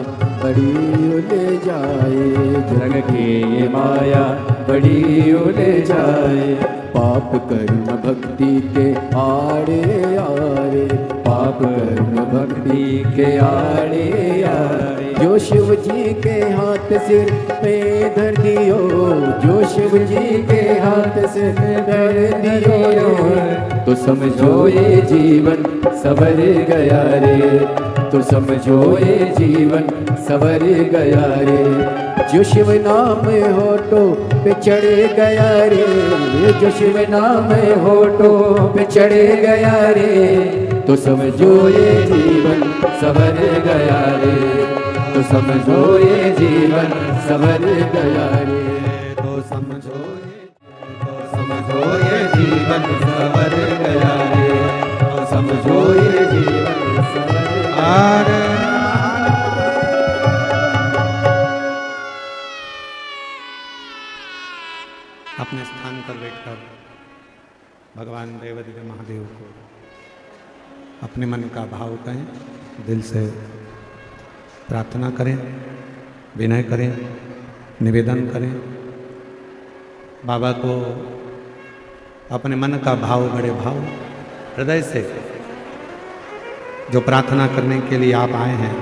बड़ी उलझाए, जग की ये माया बड़ी उलझाए। पाप कर्म भक्ति के आड़े आड़े, पाप कर्म भक्ति के आड़े आड़े, जो शिव जी के हाथ सिर पे धर दियो, जो शिव जी के हाथ से धर दियो, तो समझो ये जीवन सवर गया रे, तो समझो ये जीवन सवर गया रे। जो शिव नाम होठों पे चढ़ गया रे, जो शिव नाम होठों पे चढ़ गया रे, तो समझो ये जीवन सवर गया रे, तो समझो ये जीवन सवर गया रे, तो समझो ये जीवन सवर गया रे, तो समझो ये जीवन सवर गया। अपने स्थान पर बैठकर भगवान देवाधिदेव महादेव को अपने मन का भाव कहें, दिल से प्रार्थना करें, विनय करें, निवेदन करें। बाबा को अपने मन का भाव, बड़े भाव हृदय से जो प्रार्थना करने के लिए आप आए हैं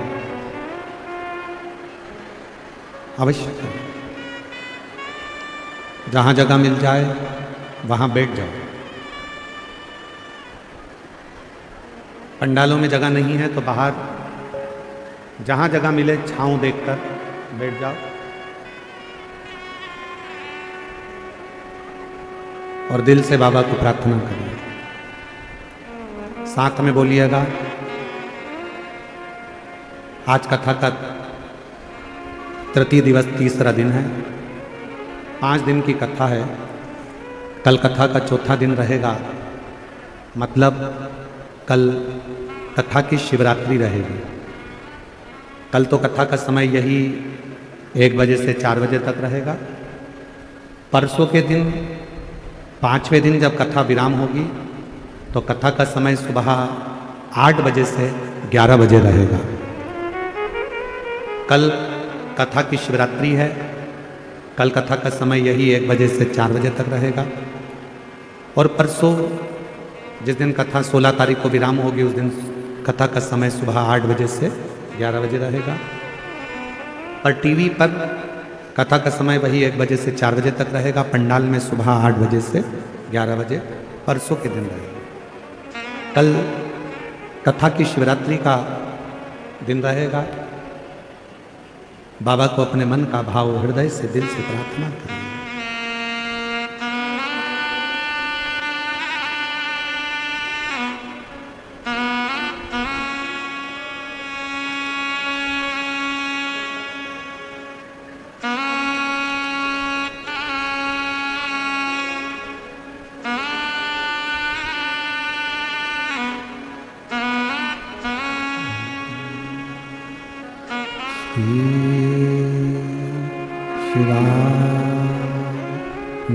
अवश्य करें। जहाँ जगह मिल जाए वहाँ बैठ जाओ। पंडालों में जगह नहीं है तो बाहर जहाँ जगह मिले छांव देखकर बैठ जाओ और दिल से बाबा को प्रार्थना करिए। साथ में बोलिएगा। आज कथा का तृतीय दिवस, तीसरा दिन है। 5 दिन की कथा है। कल कथा का चौथा दिन रहेगा, मतलब कल कथा की शिवरात्रि रहेगी। कल तो कथा का समय यही 1 बजे से 4 बजे तक रहेगा। परसों के दिन 5वें दिन जब कथा विराम होगी तो कथा का समय सुबह 8 बजे से 11 बजे रहेगा। कल कथा की शिवरात्रि है। कल कथा का समय यही 1 बजे से 4 बजे तक रहेगा। और परसों जिस दिन कथा 16 तारीख को विराम होगी उस दिन कथा का समय सुबह 8 बजे से 11 बजे रहेगा। पर टीवी पर कथा का समय वही 1 बजे से 4 बजे तक रहेगा। पंडाल में सुबह 8 बजे से 11 बजे परसों के दिन रहेगा। कल कथा की शिवरात्रि का दिन रहेगा। बाबा को अपने मन का भाव हृदय से, दिल से प्रार्थना करें।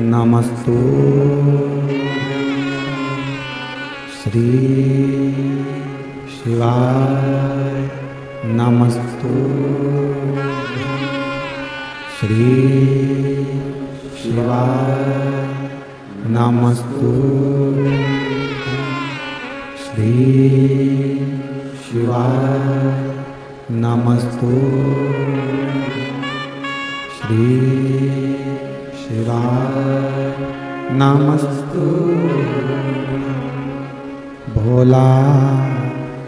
नमस्तु श्री शिवाय नमस्तु श्री शिवाय नमस्तु श्री शिवाय नमस्तु श्री शिवाय नमस्तु। भोला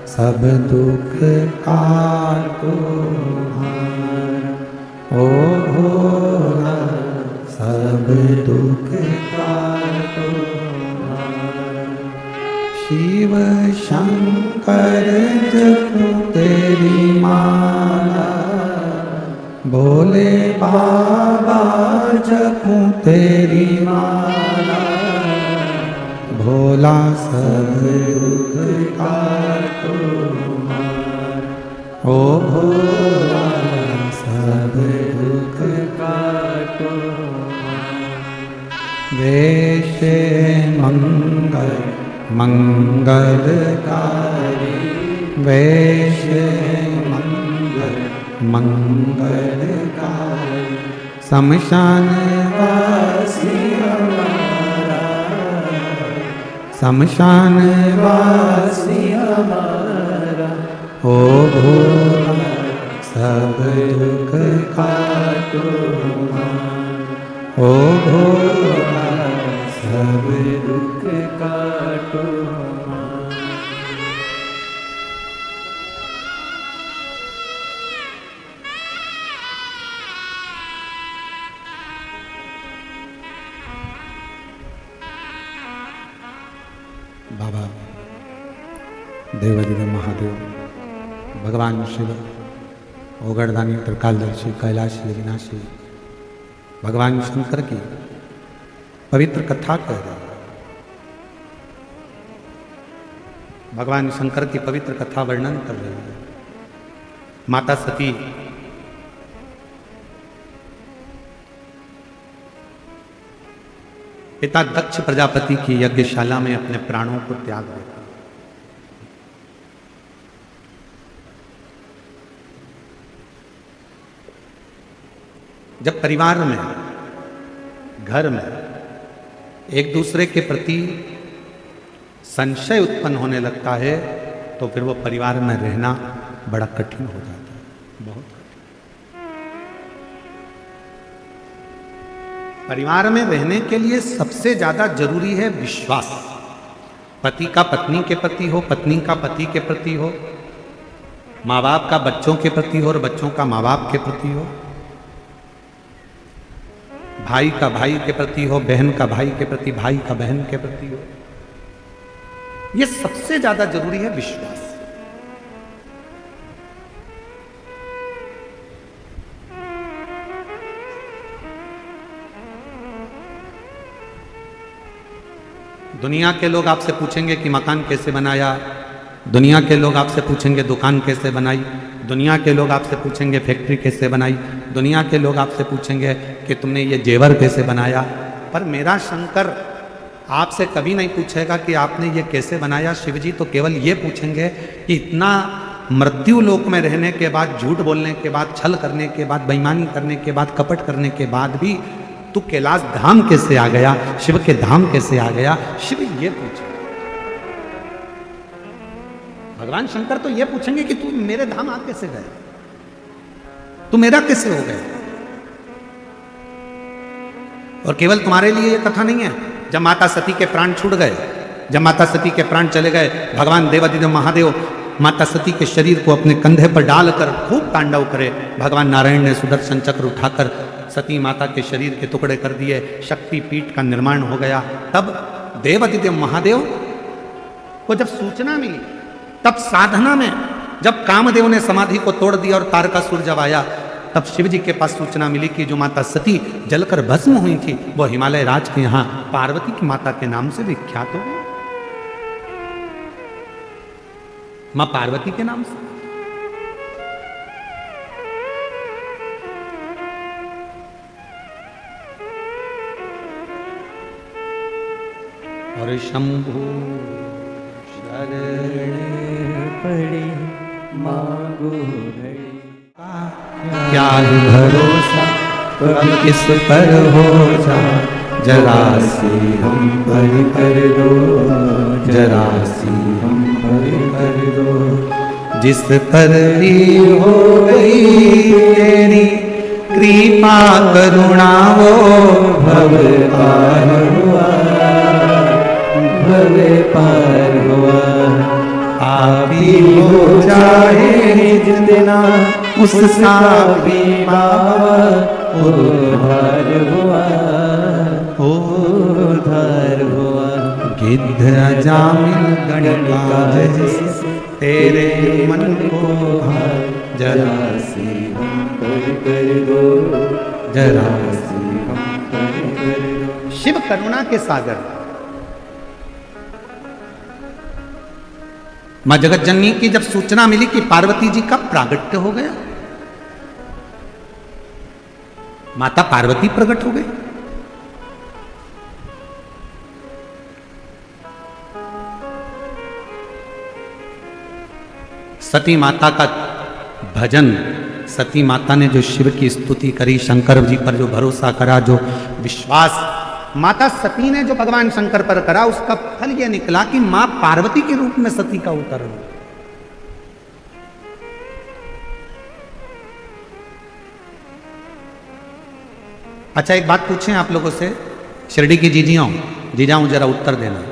सब दुख काटो ओ भोला सब दुख काटो। शिव शंकर जपो तेरी माला, भोले बाबा जपूं तेरी माला। भोला सब दुख काटो, ओ भोला सब दुख काटो। वेश मंगल मंगलकारी, वेश मंगल मंगलकारी। शमशान वासी हमारा, शमशान वासी हमारा, ओ भोला सब दुख काटो, ओ भोला सब दुख काटो। बाबा देवादिदेव महादेव, भगवान शिव, ओगरदानी, त्रिकालदर्शी, कैलाशी, अविनाशी, भगवान शंकर की पवित्र कथा कह रहे हैं। भगवान शंकर की पवित्र कथा वर्णन कर रहे हैं। माता सती पिता दक्ष प्रजापति की यज्ञशाला में अपने प्राणों को त्याग देता। जब परिवार में, घर में एक दूसरे के प्रति संशय उत्पन्न होने लगता है तो फिर वो परिवार में रहना बड़ा कठिन हो जाता है, बहुत कठिन। परिवार में रहने के लिए सबसे ज्यादा जरूरी है विश्वास। पति का पत्नी के प्रति हो, पत्नी का पति के प्रति हो, माँ बाप का बच्चों के प्रति हो और बच्चों का माँ बाप के प्रति हो, भाई का भाई के प्रति हो, बहन का भाई के प्रति, भाई का बहन के प्रति हो। यह सबसे ज्यादा जरूरी है विश्वास। दुनिया के लोग आपसे पूछेंगे कि मकान कैसे बनाया, दुनिया के लोग आपसे पूछेंगे दुकान कैसे बनाई, दुनिया के लोग आपसे पूछेंगे फैक्ट्री कैसे बनाई, दुनिया के लोग आपसे पूछेंगे कि तुमने ये जेवर कैसे बनाया। पर मेरा शंकर आपसे कभी नहीं पूछेगा कि आपने ये कैसे बनाया। शिवजी तो केवल ये पूछेंगे कि इतना मृत्यु लोक में रहने के बाद, झूठ बोलने के बाद, छल करने के बाद, बेईमानी करने के बाद, कपट करने के बाद भी तू कैलाश धाम कैसे आ गया, शिव के धाम कैसे आ गया। शिव ये पूछे, भगवान शंकर तो ये पूछेंगे कि तू मेरे धाम आ कैसे गए, तू मेरा कैसे हो गया। और केवल तुम्हारे लिए ये कथा नहीं है। जब माता सती के प्राण छूट गए, जब माता सती के प्राण चले गए, भगवान देवादिदेव महादेव माता सती के शरीर को अपने कंधे पर डालकर खूब तांडव करे। भगवान नारायण ने सुदर्शन चक्र उठाकर सती माता के शरीर के टुकड़े कर दिए, शक्ति पीठ का निर्माण हो गया। तब देवादिदेव महादेव को जब सूचना मिली, तब साधना में जब कामदेव ने समाधि को तोड़ दिया और तारकासुर जब आया, तब शिव जी के पास सूचना मिली कि जो माता सती जलकर भस्म हुई थी वो हिमालय राज के यहाँ पार्वती की माता के नाम से विख्यात हो गई, मां पार्वती के नाम से। और शंभु शरण पड़ी मांगो घड़ी, क्या भरोसा अब किस पर हो जा, जरा सी हम पर कर दो, जरा सी हम पर कर दो। जिस पर भी हो गई तेरी कृपा करुणा वो भव पार हुआ, भव पार हुआ। आप ही हो चाहे जितना उसका भी बाबा उद्धार हुआ, उद्धार हुआ। गिद्ध अजामिल गणका जैसे तेरे मन को जरा सी हम पर कर दो, जरा सी हम पर कर दो। शिव करुणा के सागर, मां जगत जननी की जब सूचना मिली कि पार्वती जी का प्रागट्य हो गया, माता पार्वती प्रकट हो गई। सती माता का भजन, सती माता ने जो शिव की स्तुति करी, शंकर जी पर जो भरोसा करा, जो विश्वास माता सती ने जो भगवान शंकर पर करा, उसका फल यह निकला कि मां पार्वती के रूप में सती का अवतरण। अच्छा एक बात पूछें आप लोगों से, शिरडी की जीजाओं जरा उत्तर देना।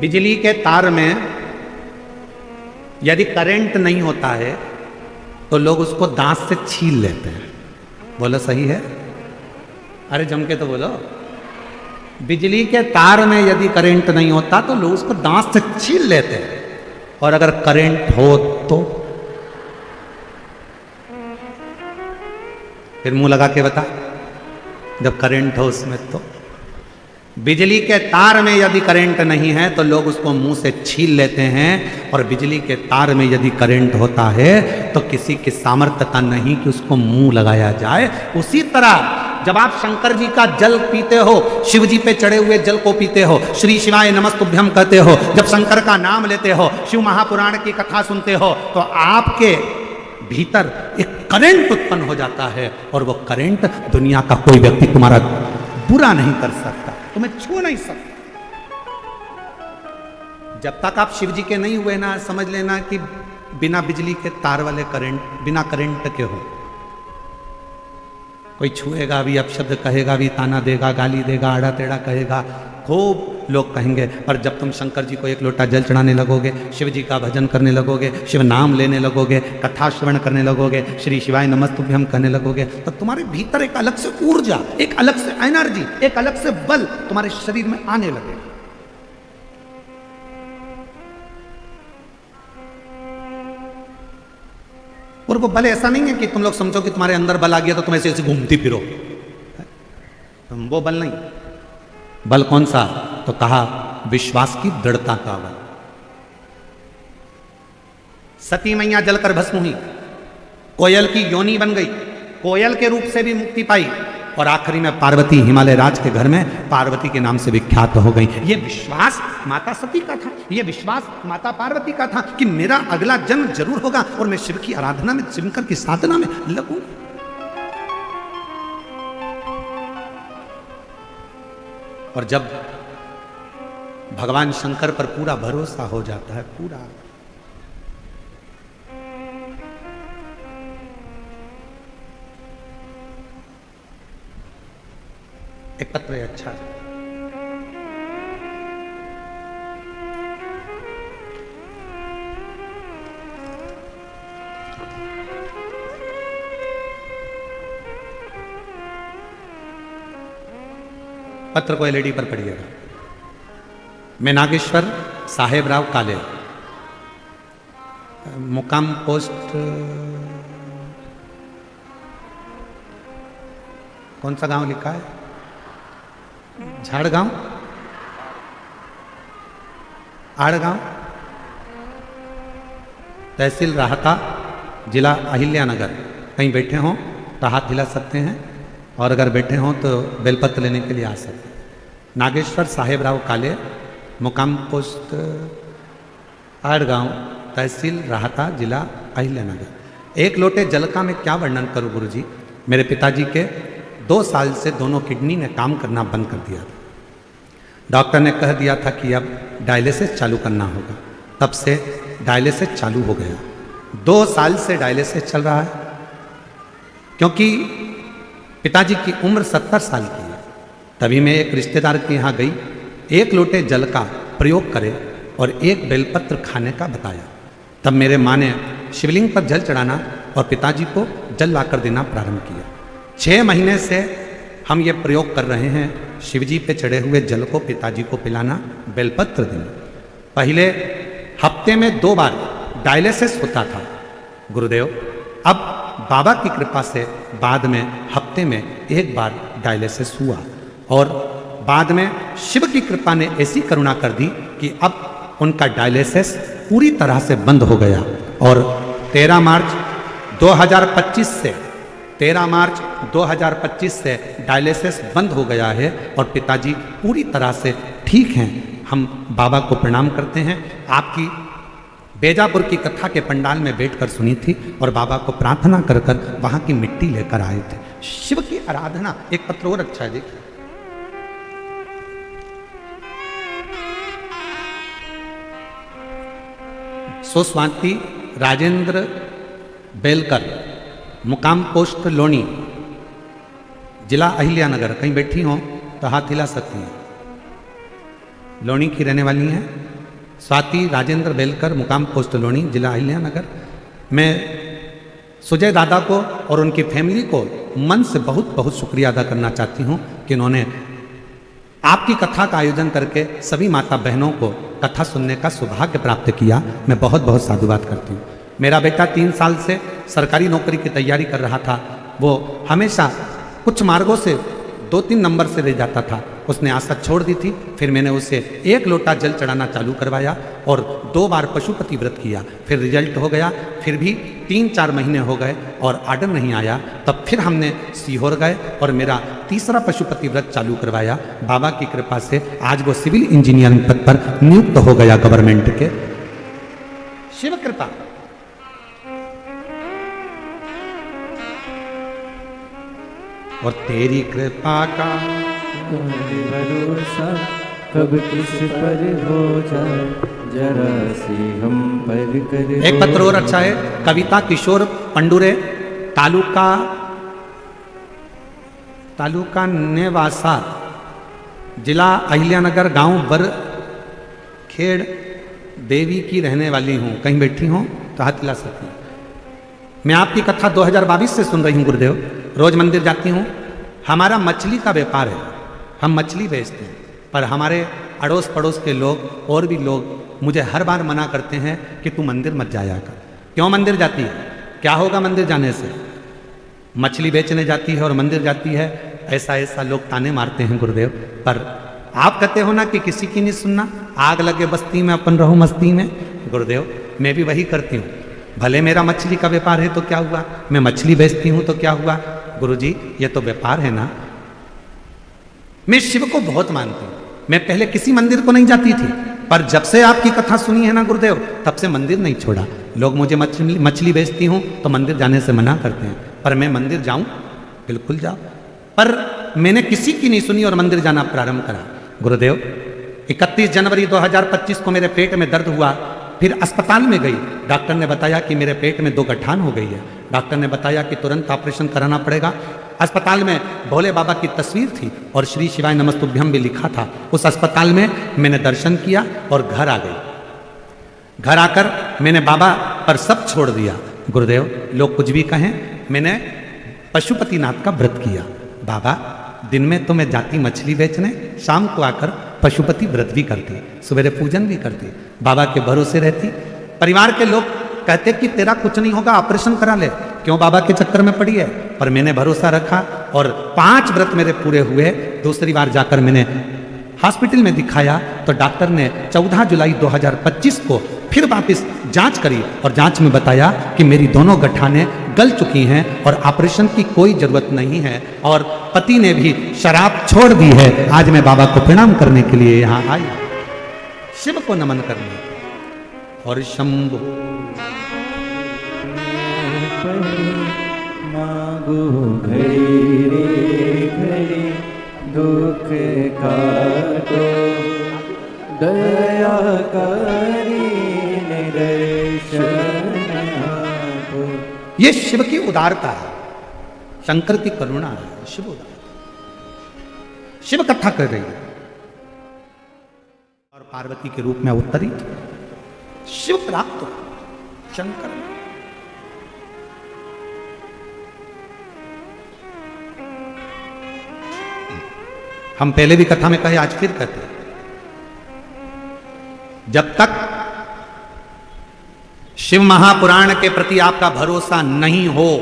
बिजली के तार में यदि करंट नहीं होता है तो लोग उसको दांत से छील लेते हैं। बोलो सही है? अरे जम के तो बोलो। बिजली के तार में यदि करंट नहीं होता तो लोग उसको दांत से छील लेते हैं, और अगर करंट हो तो फिर मुंह लगा के बता, जब करंट हो उसमें तो। बिजली के तार में यदि करंट नहीं है तो लोग उसको मुंह से छील लेते हैं, और बिजली के तार में यदि करंट होता है तो किसी की सामर्थ्यता नहीं कि उसको मुंह लगाया जाए। उसी तरह जब आप शंकर जी का जल पीते हो, शिव जी पे चढ़े हुए जल को पीते हो, श्री शिवाय नमस्तुभ्यम कहते हो, जब शंकर का नाम लेते हो, शिव महापुराण की कथा सुनते हो, तो आपके भीतर एक करंट उत्पन्न हो जाता है, और वो करंट दुनिया का कोई व्यक्ति तुम्हारा बुरा नहीं कर सकता, तुम्हें छू नहीं सकता। जब तक आप शिव जी के नहीं हुए ना, समझ लेना कि बिना बिजली के तार वाले करंट, बिना करंट के हो। कोई छुएगा भी, अपशब्द कहेगा भी, ताना देगा, गाली देगा, आड़ा टेढ़ा कहेगा, खूब लोग कहेंगे, पर जब तुम शंकर जी को एक लोटा जल चढ़ाने लगोगे, शिव जी का भजन करने लगोगे, शिव नाम लेने लगोगे, कथा श्रवण करने लगोगे, श्री शिवाय नमस्तुभ्यम कहने लगोगे, तो तुम्हारे भीतर एक अलग से ऊर्जा, एक अलग से एनर्जी, एक अलग से बल तुम्हारे शरीर में आने लगेगा। और वो बल ऐसा नहीं है कि तुम लोग समझो कि तुम्हारे अंदर बल आ गया तो तुम ऐसे ऐसे घूमती फिरो, वो बल नहीं। बल कौन सा? तो कहा विश्वास की दृढ़ता का बल। सती मैया जलकर भस्म हुई, कोयल की योनि बन गई, कोयल के रूप से भी मुक्ति पाई, और आखिरी में पार्वती हिमालय राज के घर में पार्वती के नाम से विख्यात हो गई। ये विश्वास माता सती का था, ये विश्वास माता पार्वती का था कि मेरा अगला जन्म जरूर होगा और मैं शिव की आराधना में, शंकर की साधना में लगूं। और जब भगवान शंकर पर पूरा भरोसा हो जाता है, पूरा, एक पत्र है अच्छा, पत्र को एलईडी पर पढ़िएगा। मैं नागेश्वर साहेब राव काले, मुकाम पोस्ट कौन सा गांव लिखा है? झाड़गांव, आड़गांव, तहसील राहता, जिला अहिल्यानगर। कहीं बैठे हों तो हाथ हिला सकते हैं, और अगर बैठे हों तो बेलपत्र लेने के लिए आ सकते हैं। नागेश्वर साहेब राव काले, मुकाम पोस्ट आड़गांव, तहसील राहता, जिला अहिल्यानगर। एक लोटे जल का मैं क्या वर्णन करूं गुरुजी। मेरे पिताजी के 2 साल से दोनों किडनी ने काम करना बंद कर दिया था। डॉक्टर ने कह दिया था कि अब डायलिसिस चालू करना होगा, तब से डायलिसिस चालू हो गया। 2 साल से डायलिसिस चल रहा है, क्योंकि पिताजी की उम्र 70 साल की है। तभी मैं एक रिश्तेदार के यहाँ गई, 1 लोटे जल का प्रयोग करे और 1 बेलपत्र खाने का बताया। तब मेरे माँ ने शिवलिंग पर जल चढ़ाना और पिताजी को जल लाकर देना प्रारंभ किया। 6 महीने से हम ये प्रयोग कर रहे हैं, शिवजी पे चढ़े हुए जल को पिताजी को पिलाना, बेलपत्र देना। पहले हफ्ते में 2 बार डायलिसिस होता था गुरुदेव, अब बाबा की कृपा से बाद में हफ्ते में एक बार डायलिसिस हुआ और बाद में शिव की कृपा ने ऐसी करुणा कर दी कि अब उनका डायलिसिस पूरी तरह से बंद हो गया और 13 मार्च 2025 से डायलिसिस बंद हो गया है और पिताजी पूरी तरह से ठीक हैं। हम बाबा को प्रणाम करते हैं। आपकी बेजापुर की कथा के पंडाल में बैठकर सुनी थी और बाबा को प्रार्थना कर कर वहां की मिट्टी लेकर आए थे। शिव की आराधना, एक पत्र और अच्छा है देखिए, स्वाति राजेंद्र बेलकर, मुकाम पोस्ट लोनी, जिला अहिल्यानगर। कहीं बैठी हो तो हाथ हिला सकती हैं। लोनी की रहने वाली हैं स्वाति राजेंद्र बेलकर, मुकाम पोस्ट लोनी, जिला अहिल्यानगर। मैं सुजय दादा को और उनकी फैमिली को मन से बहुत बहुत शुक्रिया अदा करना चाहती हूँ कि उन्होंने आपकी कथा का आयोजन करके सभी माता बहनों को कथा सुनने का सौभाग्य प्राप्त किया। मैं बहुत बहुत साधुवाद करती हूँ। मेरा बेटा 3 साल से सरकारी नौकरी की तैयारी कर रहा था। वो हमेशा कुछ मार्गों से 2-3 नंबर से रह जाता था। उसने आशा छोड़ दी थी। फिर मैंने उसे 1 लोटा जल चढ़ाना चालू करवाया और 2 बार पशुपति व्रत किया। फिर रिजल्ट हो गया। फिर भी 3-4 महीने हो गए और आर्डर नहीं आया। तब फिर हमने सीहोर गए और मेरा 3रा पशुपति व्रत चालू करवाया। बाबा की कृपा से आज वो सिविल इंजीनियरिंग पद पर नियुक्त हो गया गवर्नमेंट के। शिव कृपा। और तेरी कृपा का भरोसा कब किस पर हो जाए, जरा सी हम पर कर। एक पत्र और अच्छा है, कविता किशोर पंडुरे, तालुका नेवासा, जिला अहिल्यानगर, गांव बरखेड़, देवी की रहने वाली हूँ। कहीं बैठी हूँ तो हाथ हिला सकती हूँ। मैं आपकी कथा 2022 से सुन रही हूँ गुरुदेव। रोज मंदिर जाती हूँ। हमारा मछली का व्यापार है, हम मछली बेचते हैं, पर हमारे अड़ोस पड़ोस के लोग और भी लोग मुझे हर बार मना करते हैं कि तू मंदिर मत जाया कर। क्यों मंदिर जाती है? क्या होगा मंदिर जाने से? मछली बेचने जाती है और मंदिर जाती है, ऐसा लोग ताने मारते हैं गुरुदेव। पर आप कहते हो ना कि किसी की नहीं सुनना, आग लगे बस्ती में अपन रहूं मस्ती में। गुरुदेव मैं भी वही करती हूँ। भले मेरा मछली का व्यापार है तो क्या हुआ, मैं मछली बेचती हूँ तो क्या हुआ। गुरुजी ये तो व्यापार है ना। मैं शिव को बहुत मानती हूँ। मैं पहले किसी मंदिर को नहीं जाती थी, पर जब से आपकी कथा सुनी है ना गुरुदेव, तब से मंदिर नहीं छोड़ा। लोग मुझे मछली बेचती हूँ तो मंदिर जाने से मना करते हैं, पर मैं मंदिर जाऊँ, बिल्कुल जाओ। पर मैंने किसी की नहीं सुनी और मंदिर जाना प्रारंभ करा। गुरुदेव 31 जनवरी 2025 को मेरे पेट में दर्द हुआ। फिर अस्पताल में गई। डॉक्टर ने बताया कि मेरे पेट में 2 गठान हो गई है। डॉक्टर ने बताया कि तुरंत ऑपरेशन कराना पड़ेगा। अस्पताल में भोले बाबा की तस्वीर थी और श्री शिवाय नमस्तुभ्यम भी लिखा था। उस अस्पताल में मैंने दर्शन किया और घर आ गई। घर आकर मैंने बाबा पर सब छोड़ दिया। गुरुदेव लोग कुछ भी कहें, मैंने पशुपतिनाथ का व्रत किया। बाबा दिन में तो मैं जाती मछली बेचने, शाम को आकर पशुपति व्रत भी करती, सवेरे पूजन भी करती, बाबा के भरोसे रहती। परिवार के लोग कहते कि तेरा कुछ नहीं होगा, ऑपरेशन करा ले, क्यों बाबा के चक्कर में पड़ी है। पर मैंने भरोसा रखा और 5 व्रत मेरे पूरे हुए। दूसरी बार जाकर मैंने हॉस्पिटल में दिखाया तो डॉक्टर ने 14 जुलाई 2025 को फिर वापस जांच करी और जांच में बताया कि मेरी दोनों गठानें गल चुकी हैं और ऑपरेशन की कोई जरूरत नहीं है। और पति ने भी शराब छोड़ दी है। आज मैं बाबा को प्रणाम करने के लिए यहाँ आई, शिव को नमन करने। और शंभु मांगो घड़ी रे घड़ी, दुख काटो दया करी निदर्शन आपो। ये शिव की उदारता है, शंकर की करुणा है। शिव उदार, शिव कथा कर रही है और पार्वती के रूप में अवतरित शिव प्राप्त हो। शंकर हम पहले भी कथा में कहे, आज फिर कहते हैं, जब तक शिव महापुराण के प्रति आपका भरोसा नहीं हो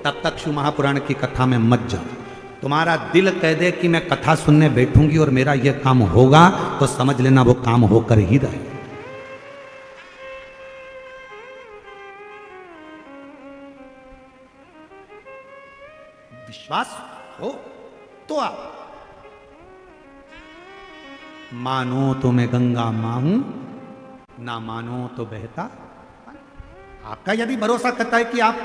तब तक शिव महापुराण की कथा में मत जाओ। तुम्हारा दिल कह दे कि मैं कथा सुनने बैठूंगी और मेरा यह काम होगा, तो समझ लेना वो काम होकर ही रहे। विश्वास हो तो आप मानो तो मैं गंगा मां हूं, ना मानो तो बहता। आपका यदि भरोसा करता है कि आप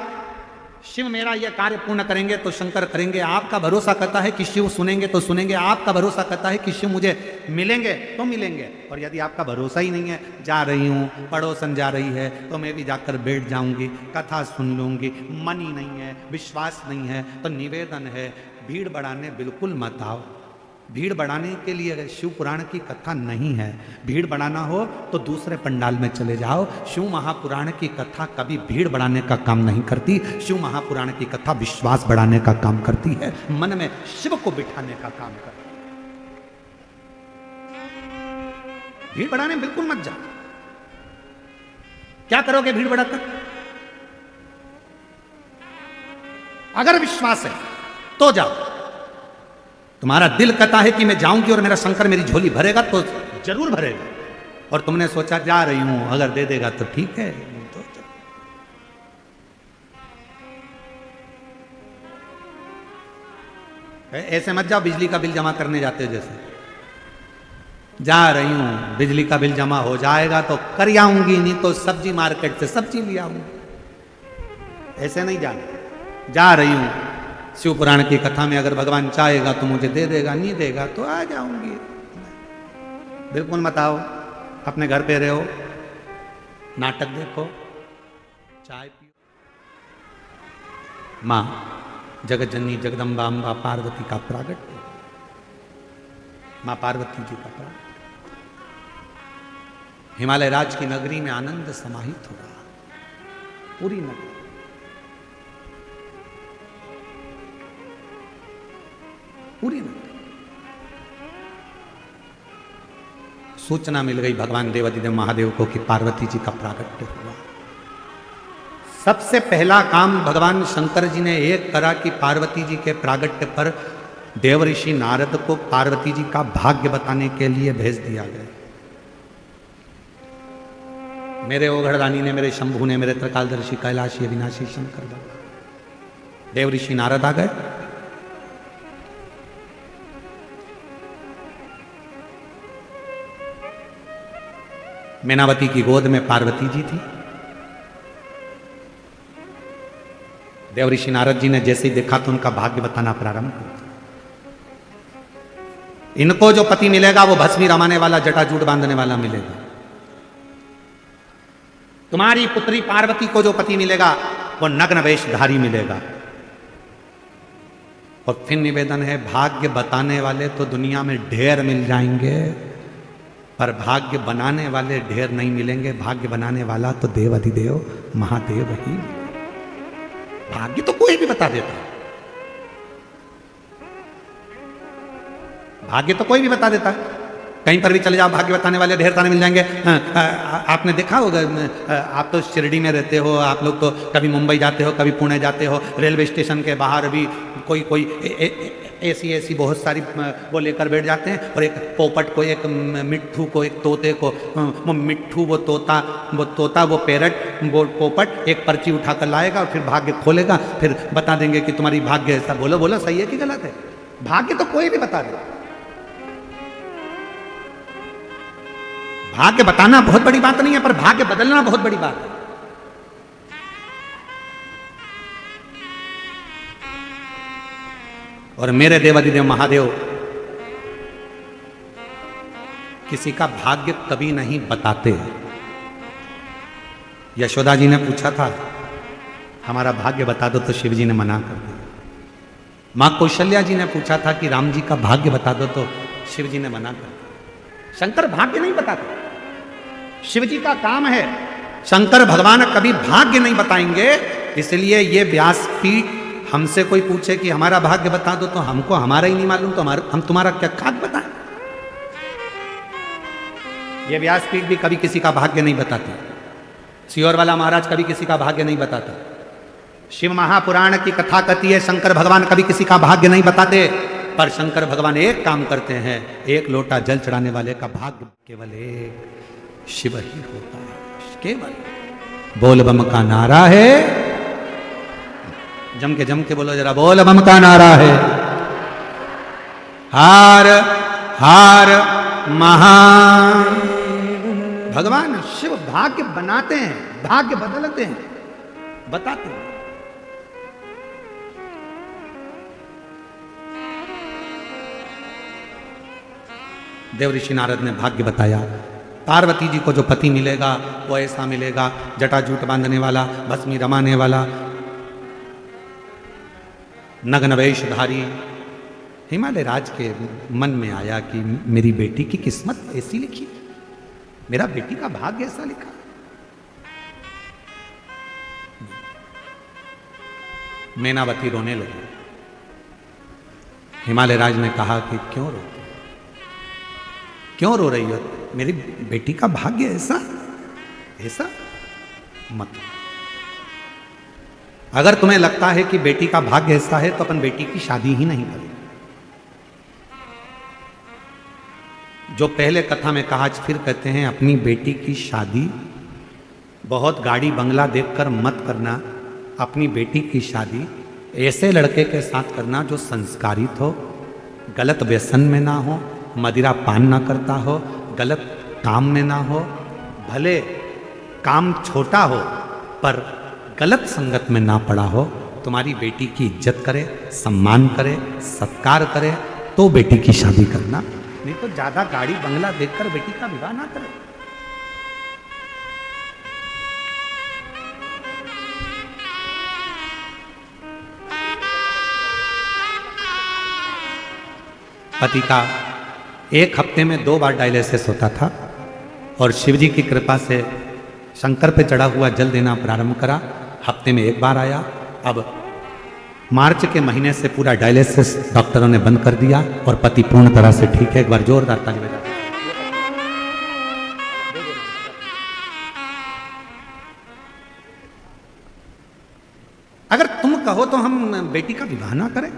शिव मेरा यह कार्य पूर्ण करेंगे तो शंकर करेंगे, आपका भरोसा करता है कि शिव सुनेंगे तो सुनेंगे, आपका भरोसा करता है कि शिव मुझे मिलेंगे तो मिलेंगे। और यदि आपका भरोसा ही नहीं है, जा रही हूँ, पड़ोसन जा रही है तो मैं भी जाकर बैठ जाऊंगी, कथा सुन लूंगी, मन ही नहीं है, विश्वास नहीं है, तो निवेदन है भीड़ बढ़ाने बिल्कुल मत आओ। भीड़ बढ़ाने के लिए शिव पुराण की कथा नहीं है। भीड़ बढ़ाना हो तो दूसरे पंडाल में चले जाओ। शिव महापुराण की कथा कभी भीड़ बढ़ाने का काम नहीं करती। शिव महापुराण की कथा विश्वास बढ़ाने का काम करती है, मन में शिव को बिठाने का काम करती है। भीड़ बढ़ाने बिल्कुल मत जाओ। क्या करोगे भीड़ बढ़ाकर? अगर विश्वास है तो जाओ। तुम्हारा दिल कहता है कि मैं जाऊंगी और मेरा शंकर मेरी झोली भरेगा, तो जरूर भरेगा। और तुमने सोचा जा रही हूं, अगर दे देगा तो ठीक है, तो ऐसे मत जाओ बिजली का बिल जमा करने जाते हो जैसे, जा रही हूं बिजली का बिल जमा हो जाएगा तो कर आऊंगी, नहीं तो सब्जी मार्केट से सब्जी ले आऊंगी। ऐसे नहीं जाना। जा रही हूं शिव पुराण की कथा में, अगर भगवान चाहेगा तो मुझे दे देगा, नहीं देगा तो आ जाऊंगी। बिल्कुल मत आओ। अपने घर पे रहो, नाटक देखो, चाय पियो। मां जगत जननी जगदम्बा अम्बा पार्वती का प्रागट्य, मां पार्वती जी का प्रागट्य। हिमालय राज की नगरी में आनंद समाहित हो रहा, पूरी नगरी। पूरी नगरी सूचना मिल गई भगवान देवादिदेव महादेव को कि पार्वती जी का प्रागट्य हुआ। सबसे पहला काम भगवान शंकर जी ने एक करा कि पार्वती जी के प्रागट्य पर देव ऋषि नारद को पार्वती जी का भाग्य बताने के लिए भेज दिया गया। मेरे ओघड़दानी ने, मेरे शंभू ने, मेरे त्रिकालदर्शी कैलाशी अविनाशी शंकर देव ऋषि नारद आ गए। मैनावती की गोद में पार्वती जी थी। देव ऋषि नारद जी ने जैसे ही देखा तो उनका भाग्य बताना प्रारंभ कर दिया। इनको जो पति मिलेगा वो भस्मी रमाने वाला, जटाजूट बांधने वाला मिलेगा। तुम्हारी पुत्री पार्वती को जो पति मिलेगा वो नग्न वेशधारी मिलेगा। और फिर निवेदन है, भाग्य बताने वाले तो दुनिया में ढेर मिल जाएंगे, पर भाग्य बनाने वाले ढेर नहीं मिलेंगे। भाग्य बनाने वाला तो देव अधिदेव महादेव ही। भाग्य तो कोई भी बता देता है, भाग्य तो कोई भी बता देता है। कहीं पर भी चले जाओ, भाग्य बताने वाले ढेर सारे मिल जाएंगे। आपने देखा होगा, आप तो शिरडी में रहते हो, आप लोग तो कभी मुंबई जाते हो, कभी पुणे जाते हो, रेलवे स्टेशन के बाहर भी कोई ऐसी बहुत सारी वो लेकर बैठ जाते हैं। और एक पोपट को, एक मिट्ठू को, एक तोते को, वो मिट्ठू, वो तोता, वो पैरट, वो पोपट एक पर्ची उठाकर लाएगा और फिर भाग्य खोलेगा, फिर बता देंगे कि तुम्हारी भाग्य ऐसा। बोलो सही है कि गलत है? भाग्य तो कोई भी बता दे। भाग्य बताना बहुत बड़ी बात नहीं है, पर भाग्य बदलना बहुत बड़ी बात है। और मेरे देवादिदेव महादेव किसी का भाग्य कभी नहीं बताते। यशोदा जी ने पूछा था हमारा भाग्य बता दो, तो शिव जी ने मना कर दिया। मां कौशल्या जी ने पूछा था कि राम जी का भाग्य बता दो, तो शिव जी ने मना कर दिया। शंकर भाग्य नहीं बताते, शिव जी का काम है। शंकर भगवान कभी भाग्य नहीं बताएंगे। इसलिए ये व्यासपीठ हमसे कोई पूछे कि हमारा भाग्य बता दो, तो हमको हमारा ही नहीं मालूम, तो हम तुम्हारा क्या खाक बताएं? ये व्यासपीठ भी कभी किसी का भाग्य नहीं बताती। सियोर वाला महाराज कभी किसी का भाग्य नहीं बताता। शिव महापुराण की कथा कहती है शंकर भगवान कभी किसी का भाग्य नहीं बताते, पर शंकर भगवान एक काम करते हैं, एक लोटा जल चढ़ाने वाले का भाग्य केवल एक शिव ही होता है। केवल बोल बम का नारा है, जम के बोलो जरा, बोल बम का नारा है। हार हार महान। भगवान शिव भाग्य बनाते हैं, भाग्य बदलते हैं, बताते हैं। देव ऋषि नारद ने भाग्य बताया, पार्वती जी को जो पति मिलेगा वो ऐसा मिलेगा, जटाजूट बांधने वाला, भस्मी रमाने वाला, नग्न वेशधारी। हिमालय राज के मन में आया कि मेरी बेटी की किस्मत ऐसी लिखी, मेरा बेटी का भाग्य ऐसा लिखा। मैनावती रोने लगी। हिमालय राज ने कहा कि क्यों रोते, क्यों रो रही हो? मेरी बेटी का भाग्य ऐसा ऐसा मत। अगर तुम्हें लगता है कि बेटी का भाग्य ऐसा है तो अपन बेटी की शादी ही नहीं करें। जो पहले कथा में कहा, आज फिर कहते हैं, अपनी बेटी की शादी बहुत गाड़ी बंगला देखकर मत करना। अपनी बेटी की शादी ऐसे लड़के के साथ करना जो संस्कारित हो, गलत व्यसन में ना हो, मदिरा पान ना करता हो, गलत काम में ना हो, भले काम छोटा हो पर गलत संगत में ना पड़ा हो। तुम्हारी बेटी की इज्जत करे, सम्मान करे, सत्कार करे तो बेटी की शादी करना, नहीं तो ज्यादा गाड़ी बंगला देखकर बेटी का विवाह ना करे। पति का एक हफ्ते में 2 बार डायलिसिस होता था और शिवजी की कृपा से शंकर पे चढ़ा हुआ जल देना प्रारंभ करा। हफ्ते में 1 बार आया। अब मार्च के महीने से पूरा डायलिसिस डॉक्टरों ने बंद कर दिया और पति पूर्ण तरह से ठीक है। एक बार जोरदार ताली बजा। अगर तुम कहो तो हम बेटी का विवाह ना करें,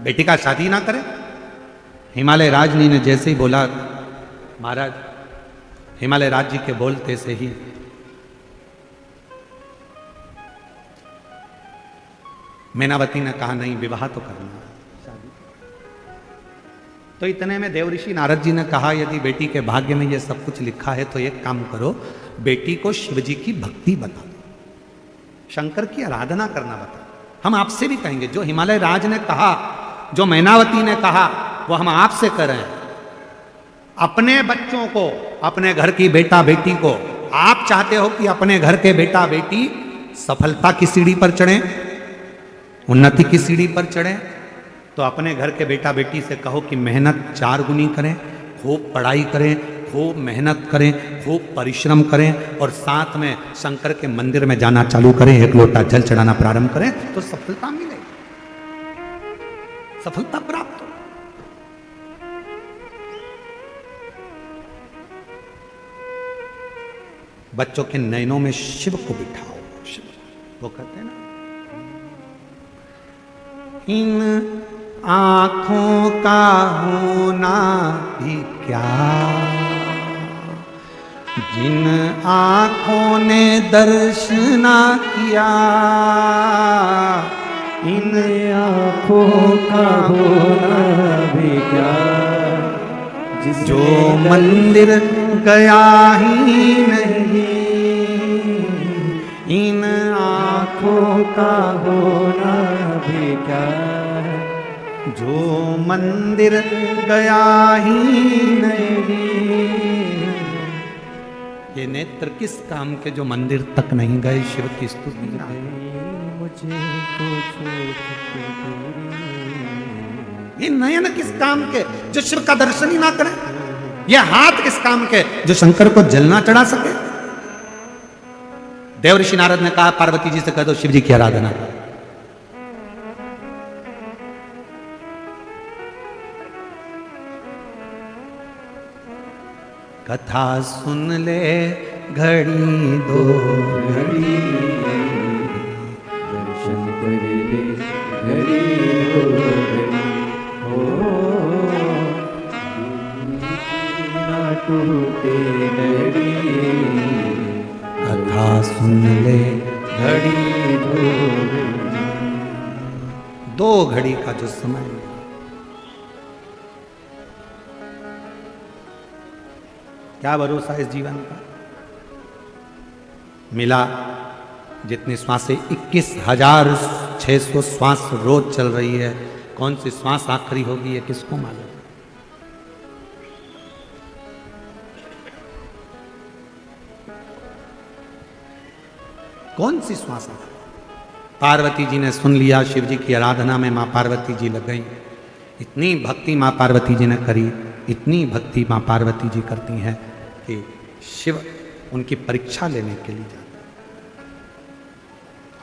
बेटी का शादी ना करें। हिमालय राज ने जैसे ही बोला, महाराज हिमालय राज जी के बोलते से ही मैनावती ने कहा नहीं, विवाह तो करना है, शादी। तो इतने में देव ऋषि नारद जी ने कहा, यदि बेटी के भाग्य में ये सब कुछ लिखा है तो एक काम करो, बेटी को शिवजी की भक्ति बता दो, शंकर की आराधना करना बता। हम आपसे भी कहेंगे, जो हिमालय राज ने कहा, जो मैनावती ने कहा, वो हम आपसे कर रहे हैं। अपने बच्चों को, अपने घर की बेटा बेटी को, आप चाहते हो कि अपने घर के बेटा बेटी सफलता की सीढ़ी पर चढ़े, उन्नति की सीढ़ी पर चढ़े, तो अपने घर के बेटा बेटी से कहो कि मेहनत 4 गुनी करें, खूब पढ़ाई करें, खूब मेहनत करें, खूब परिश्रम करें और साथ में शंकर के मंदिर में जाना चालू करें, 1 लोटा जल चढ़ाना प्रारंभ करें, तो सफलता मिलेगी, सफलता प्राप्त हो। बच्चों के नयनों में शिव को बिठाओ। शिव, वो कहते हैं ना, इन आंखों का होना भी क्या, जिन आंखों ने दर्शना किया, इन आँखों का होना भी क्या, जो मंदिर गया ही नहीं, इन आँखों का होना भी क्या, जो मंदिर गया ही नहीं। ये नेत्र किस काम के जो मंदिर तक नहीं गए, शिव की स्तुति ना मुझे कुछ ये नयन किस काम के जो शिव का दर्शन ही ना करें, ये हाथ किस काम के जो शंकर को जल ना चढ़ा सके। देव ऋषि नारद ने कहा, पार्वती जी से कह दो शिव जी की आराधना। कथा सुन ले घड़ी दो घड़ी दर्शन कर ले घड़ी दो घड़ी हो ना टूटे घड़ी कथा सुन ले घड़ी दो घड़ी का जो समय क्या भरोसा इस जीवन का। मिला जितनी श्वासें 21,600 श्वास रोज चल रही है, कौन सी श्वास आखिरी होगी ये किसको मालूम। कौन सी श्वास आखिरी। पार्वती जी ने सुन लिया, शिव जी की आराधना में मां पार्वती जी लग गई। इतनी भक्ति मां पार्वती जी ने करी, इतनी भक्ति मां पार्वती जी करती हैं कि शिव उनकी परीक्षा लेने के लिए जाते।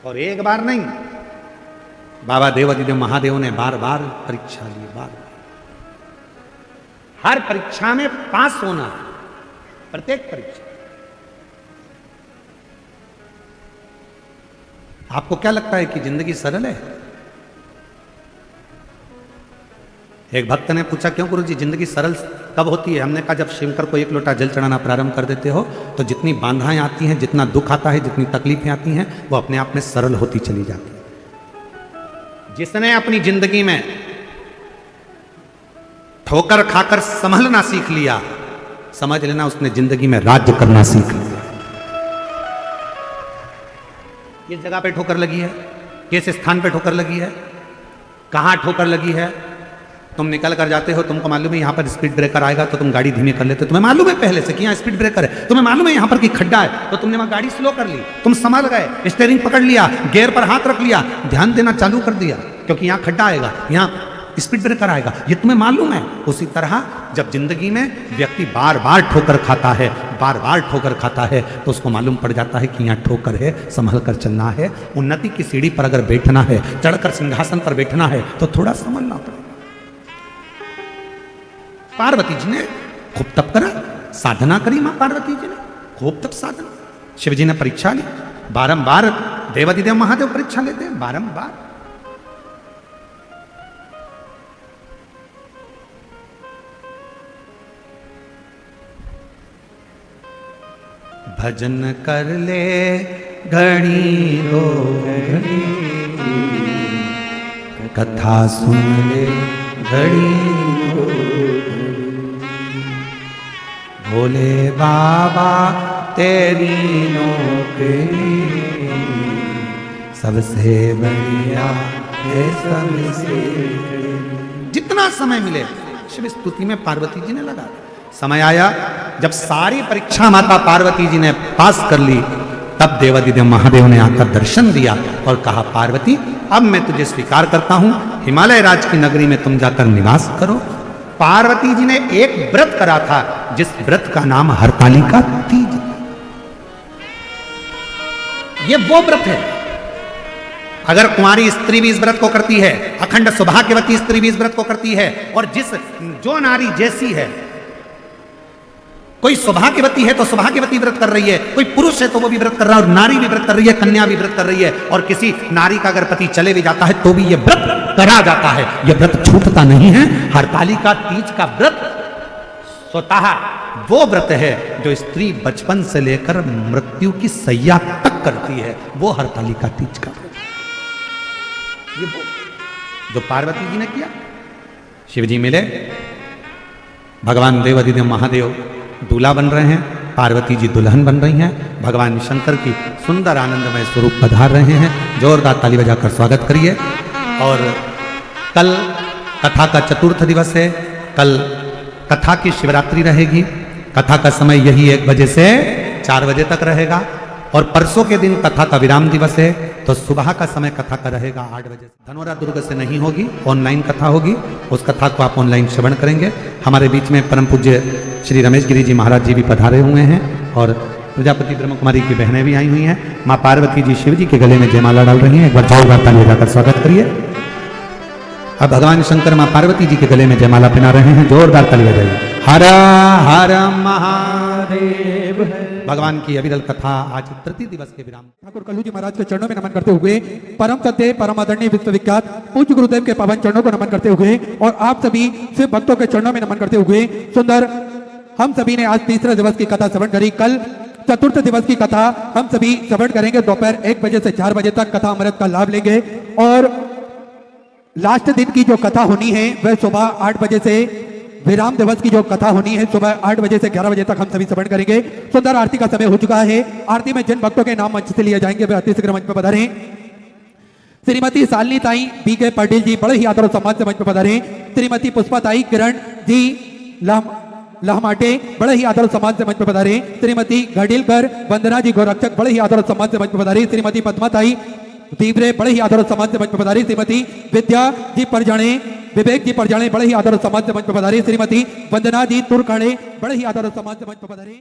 और एक बार नहीं, बाबा देवादिदेव महादेव ने बार बार परीक्षा ली, बार बार। हर परीक्षा में पास होना है, प्रत्येक परीक्षा। आपको क्या लगता है कि जिंदगी सरल है? एक भक्त ने पूछा, क्यों गुरु जी जिंदगी सरल कब होती है? हमने कहा, जब शंकर को एक लोटा जल चढ़ाना प्रारंभ कर देते हो तो जितनी बाधाएं आती हैं, जितना दुख आता है, जितनी तकलीफें आती हैं, वो अपने आप में सरल होती चली जाती है। जिसने अपनी जिंदगी में ठोकर खाकर संभलना सीख लिया, समझ लेना उसने जिंदगी में राज्य करना सीख लिया। किस जगह पे ठोकर लगी है? किस स्थान पे ठोकर लगी है? कहां ठोकर लगी है? तुम निकल कर जाते हो, तुमको मालूम है यहां पर स्पीड ब्रेकर आएगा तो तुम गाड़ी धीमी कर लेते हो। तुम्हें मालूम है पहले से कि यहां स्पीड ब्रेकर है, तुम्हें मालूम है यहां पर कि खड्डा है, तो तुमने वहां गाड़ी स्लो कर ली, तुम संभल गए, स्टीयरिंग पकड़ लिया, गियर पर हाथ रख लिया, ध्यान देना चालू कर दिया, क्योंकि यहां खड्डा आएगा, यहां स्पीड ब्रेकर आएगा, ये तुम्हें मालूम है। उसी तरह जब जिंदगी में व्यक्ति बार बार ठोकर खाता है, बार बार ठोकर खाता है, तो उसको मालूम पड़ जाता है कि यहाँ ठोकर है, संभल कर चलना है। उन्नति की सीढ़ी पर अगर बैठना है, चढ़कर सिंहासन पर बैठना है, तो थोड़ा संभलना पड़ेगा। पार्वती जी ने खूब तप करा, साधना करी मां पार्वती जी ने, खूब तप साधना। शिव जी ने परीक्षा ली, बारंबार देवादिदेव महादेव परीक्षा लेते हैं, बारंबार। भजन कर ले घड़ी दो घड़ी, कथा सुन ले घड़ी दो घड़ी, भोले बाबा तेरी नौकरी सबसे बढ़िया है सबसे। जितना समय मिले शिव स्तुति में पार्वती जी ने लगा। समय आया जब सारी परीक्षा माता पार्वती जी ने पास कर ली, तब देवादिदेव महादेव ने आकर दर्शन दिया और कहा, पार्वती अब मैं तुझे स्वीकार करता हूं, हिमालय राज की नगरी में तुम जाकर निवास करो। पार्वती जी ने एक व्रत करा था, जिस व्रत का नाम हरतालिका तीज। ये वो व्रत है, अगर कुंवारी स्त्री भी इस व्रत को करती है, अखंड सौभाग्यवती स्त्री भी इस व्रत को करती है, और जो नारी जैसी है, कोई सौभाग्यवती है तो सौभाग्यवती व्रत कर रही है, कोई पुरुष है तो वो भी व्रत कर रहा है, और नारी भी व्रत कर रही है, कन्या भी व्रत कर रही है, और किसी नारी का अगर पति चले भी जाता है तो भी ये व्रत करा जाता है, ये व्रत छूटता नहीं है। हरतालिका तीज का व्रत स्वतः वो व्रत है जो स्त्री बचपन से लेकर मृत्यु की सैया तक करती है, वो हरतालिका तीज का व्रत। ये वो जो पार्वती जी ने किया। शिव जी मिले, भगवान देवादिदेव महादेव दूल्हा बन रहे हैं, पार्वती जी दुल्हन बन रही हैं, भगवान शंकर की सुंदर आनंदमय स्वरूप पधार रहे हैं। जोरदार ताली बजाकर स्वागत करिए। और कल कथा का चतुर्थ दिवस है, कल कथा की शिवरात्रि रहेगी। कथा का समय यही 1 बजे से 4 बजे तक रहेगा, और परसों के दिन कथा का विराम दिवस है, तो सुबह का समय कथा का रहेगा 8 बजे से। धनोरा दुर्ग से नहीं होगी, ऑनलाइन कथा होगी, उस कथा को आप ऑनलाइन श्रवण करेंगे। हमारे बीच में परम पूज्य श्री रमेश गिरी जी महाराज जी भी पधारे हुए हैं, और प्रजापति ब्रह्म कुमारी की बहनें भी आई हुई हैं। माँ पार्वती जी शिव जी के गले में जयमाला डाल रही हैं, एक बार जोरदार ताली बजाकर स्वागत करिए। अब भगवान शंकर माँ पार्वती जी के गले में जयमाला पहना रहे हैं, जोरदार ताली बजाइए। हर हर महादेव। भगवान की अविरल कथा आज तृतीय दिवस के विराम। ठाकुर कल्लू जी महाराज के चरणों में नमन करते हुए, परम सत्य परम आदरणीय विश्वविख्यात पूज्य गुरुदेव के पावन चरणों को नमन करते हुए और आप सभी शिव भक्तों के चरणों में नमन करते हुए, सुंदर हम सभी ने आज तीसरे दिवस की कथा श्रवण करी। कल चतुर्थ दिवस की कथा हम सभी श्रवण करेंगे। दोपहर 1 बजे से 4 बजे तक कथा अमृत का लाभ लेंगे और लास्ट दिन की जो कथा होनी है वह सुबह 8 बजे से, विराम दिवस की जो कथा होनी है सुबह 8 बजे से 11 बजे तक हम सभी श्रवण करेंगे। सुंदर आरती का समय हो चुका है। आरती में जिन भक्तों के नाम मंच से लिए जाएंगे वे अति शीघ्र मंच पर पधारें। श्रीमती शालिनी ताई बी के पाटिल जी बड़े ही आदर और सम्मान से मंच पर पधारें। श्रीमती पुष्पा ताई किरण जी लहमाटे बड़े ही आदर और सम्मान से मंच पर पधारें। श्रीमती घाडिलकर वंदना जी गोरक्षक बड़े ही आदर और सम्मान से मंच पर पधारें। श्रीमती पद्मा ताई तीव्रे बड़े ही आदर और सम्मान से मंच पर पधारी। श्रीमती विद्या जी परजाणे, विवेक जी परजाणे बड़े ही आदर और सम्मान से मंच पर पधारी। श्रीमती वंदना जी तुरकाणे बड़े ही आदर और सम्मान से मंच पर पधारी।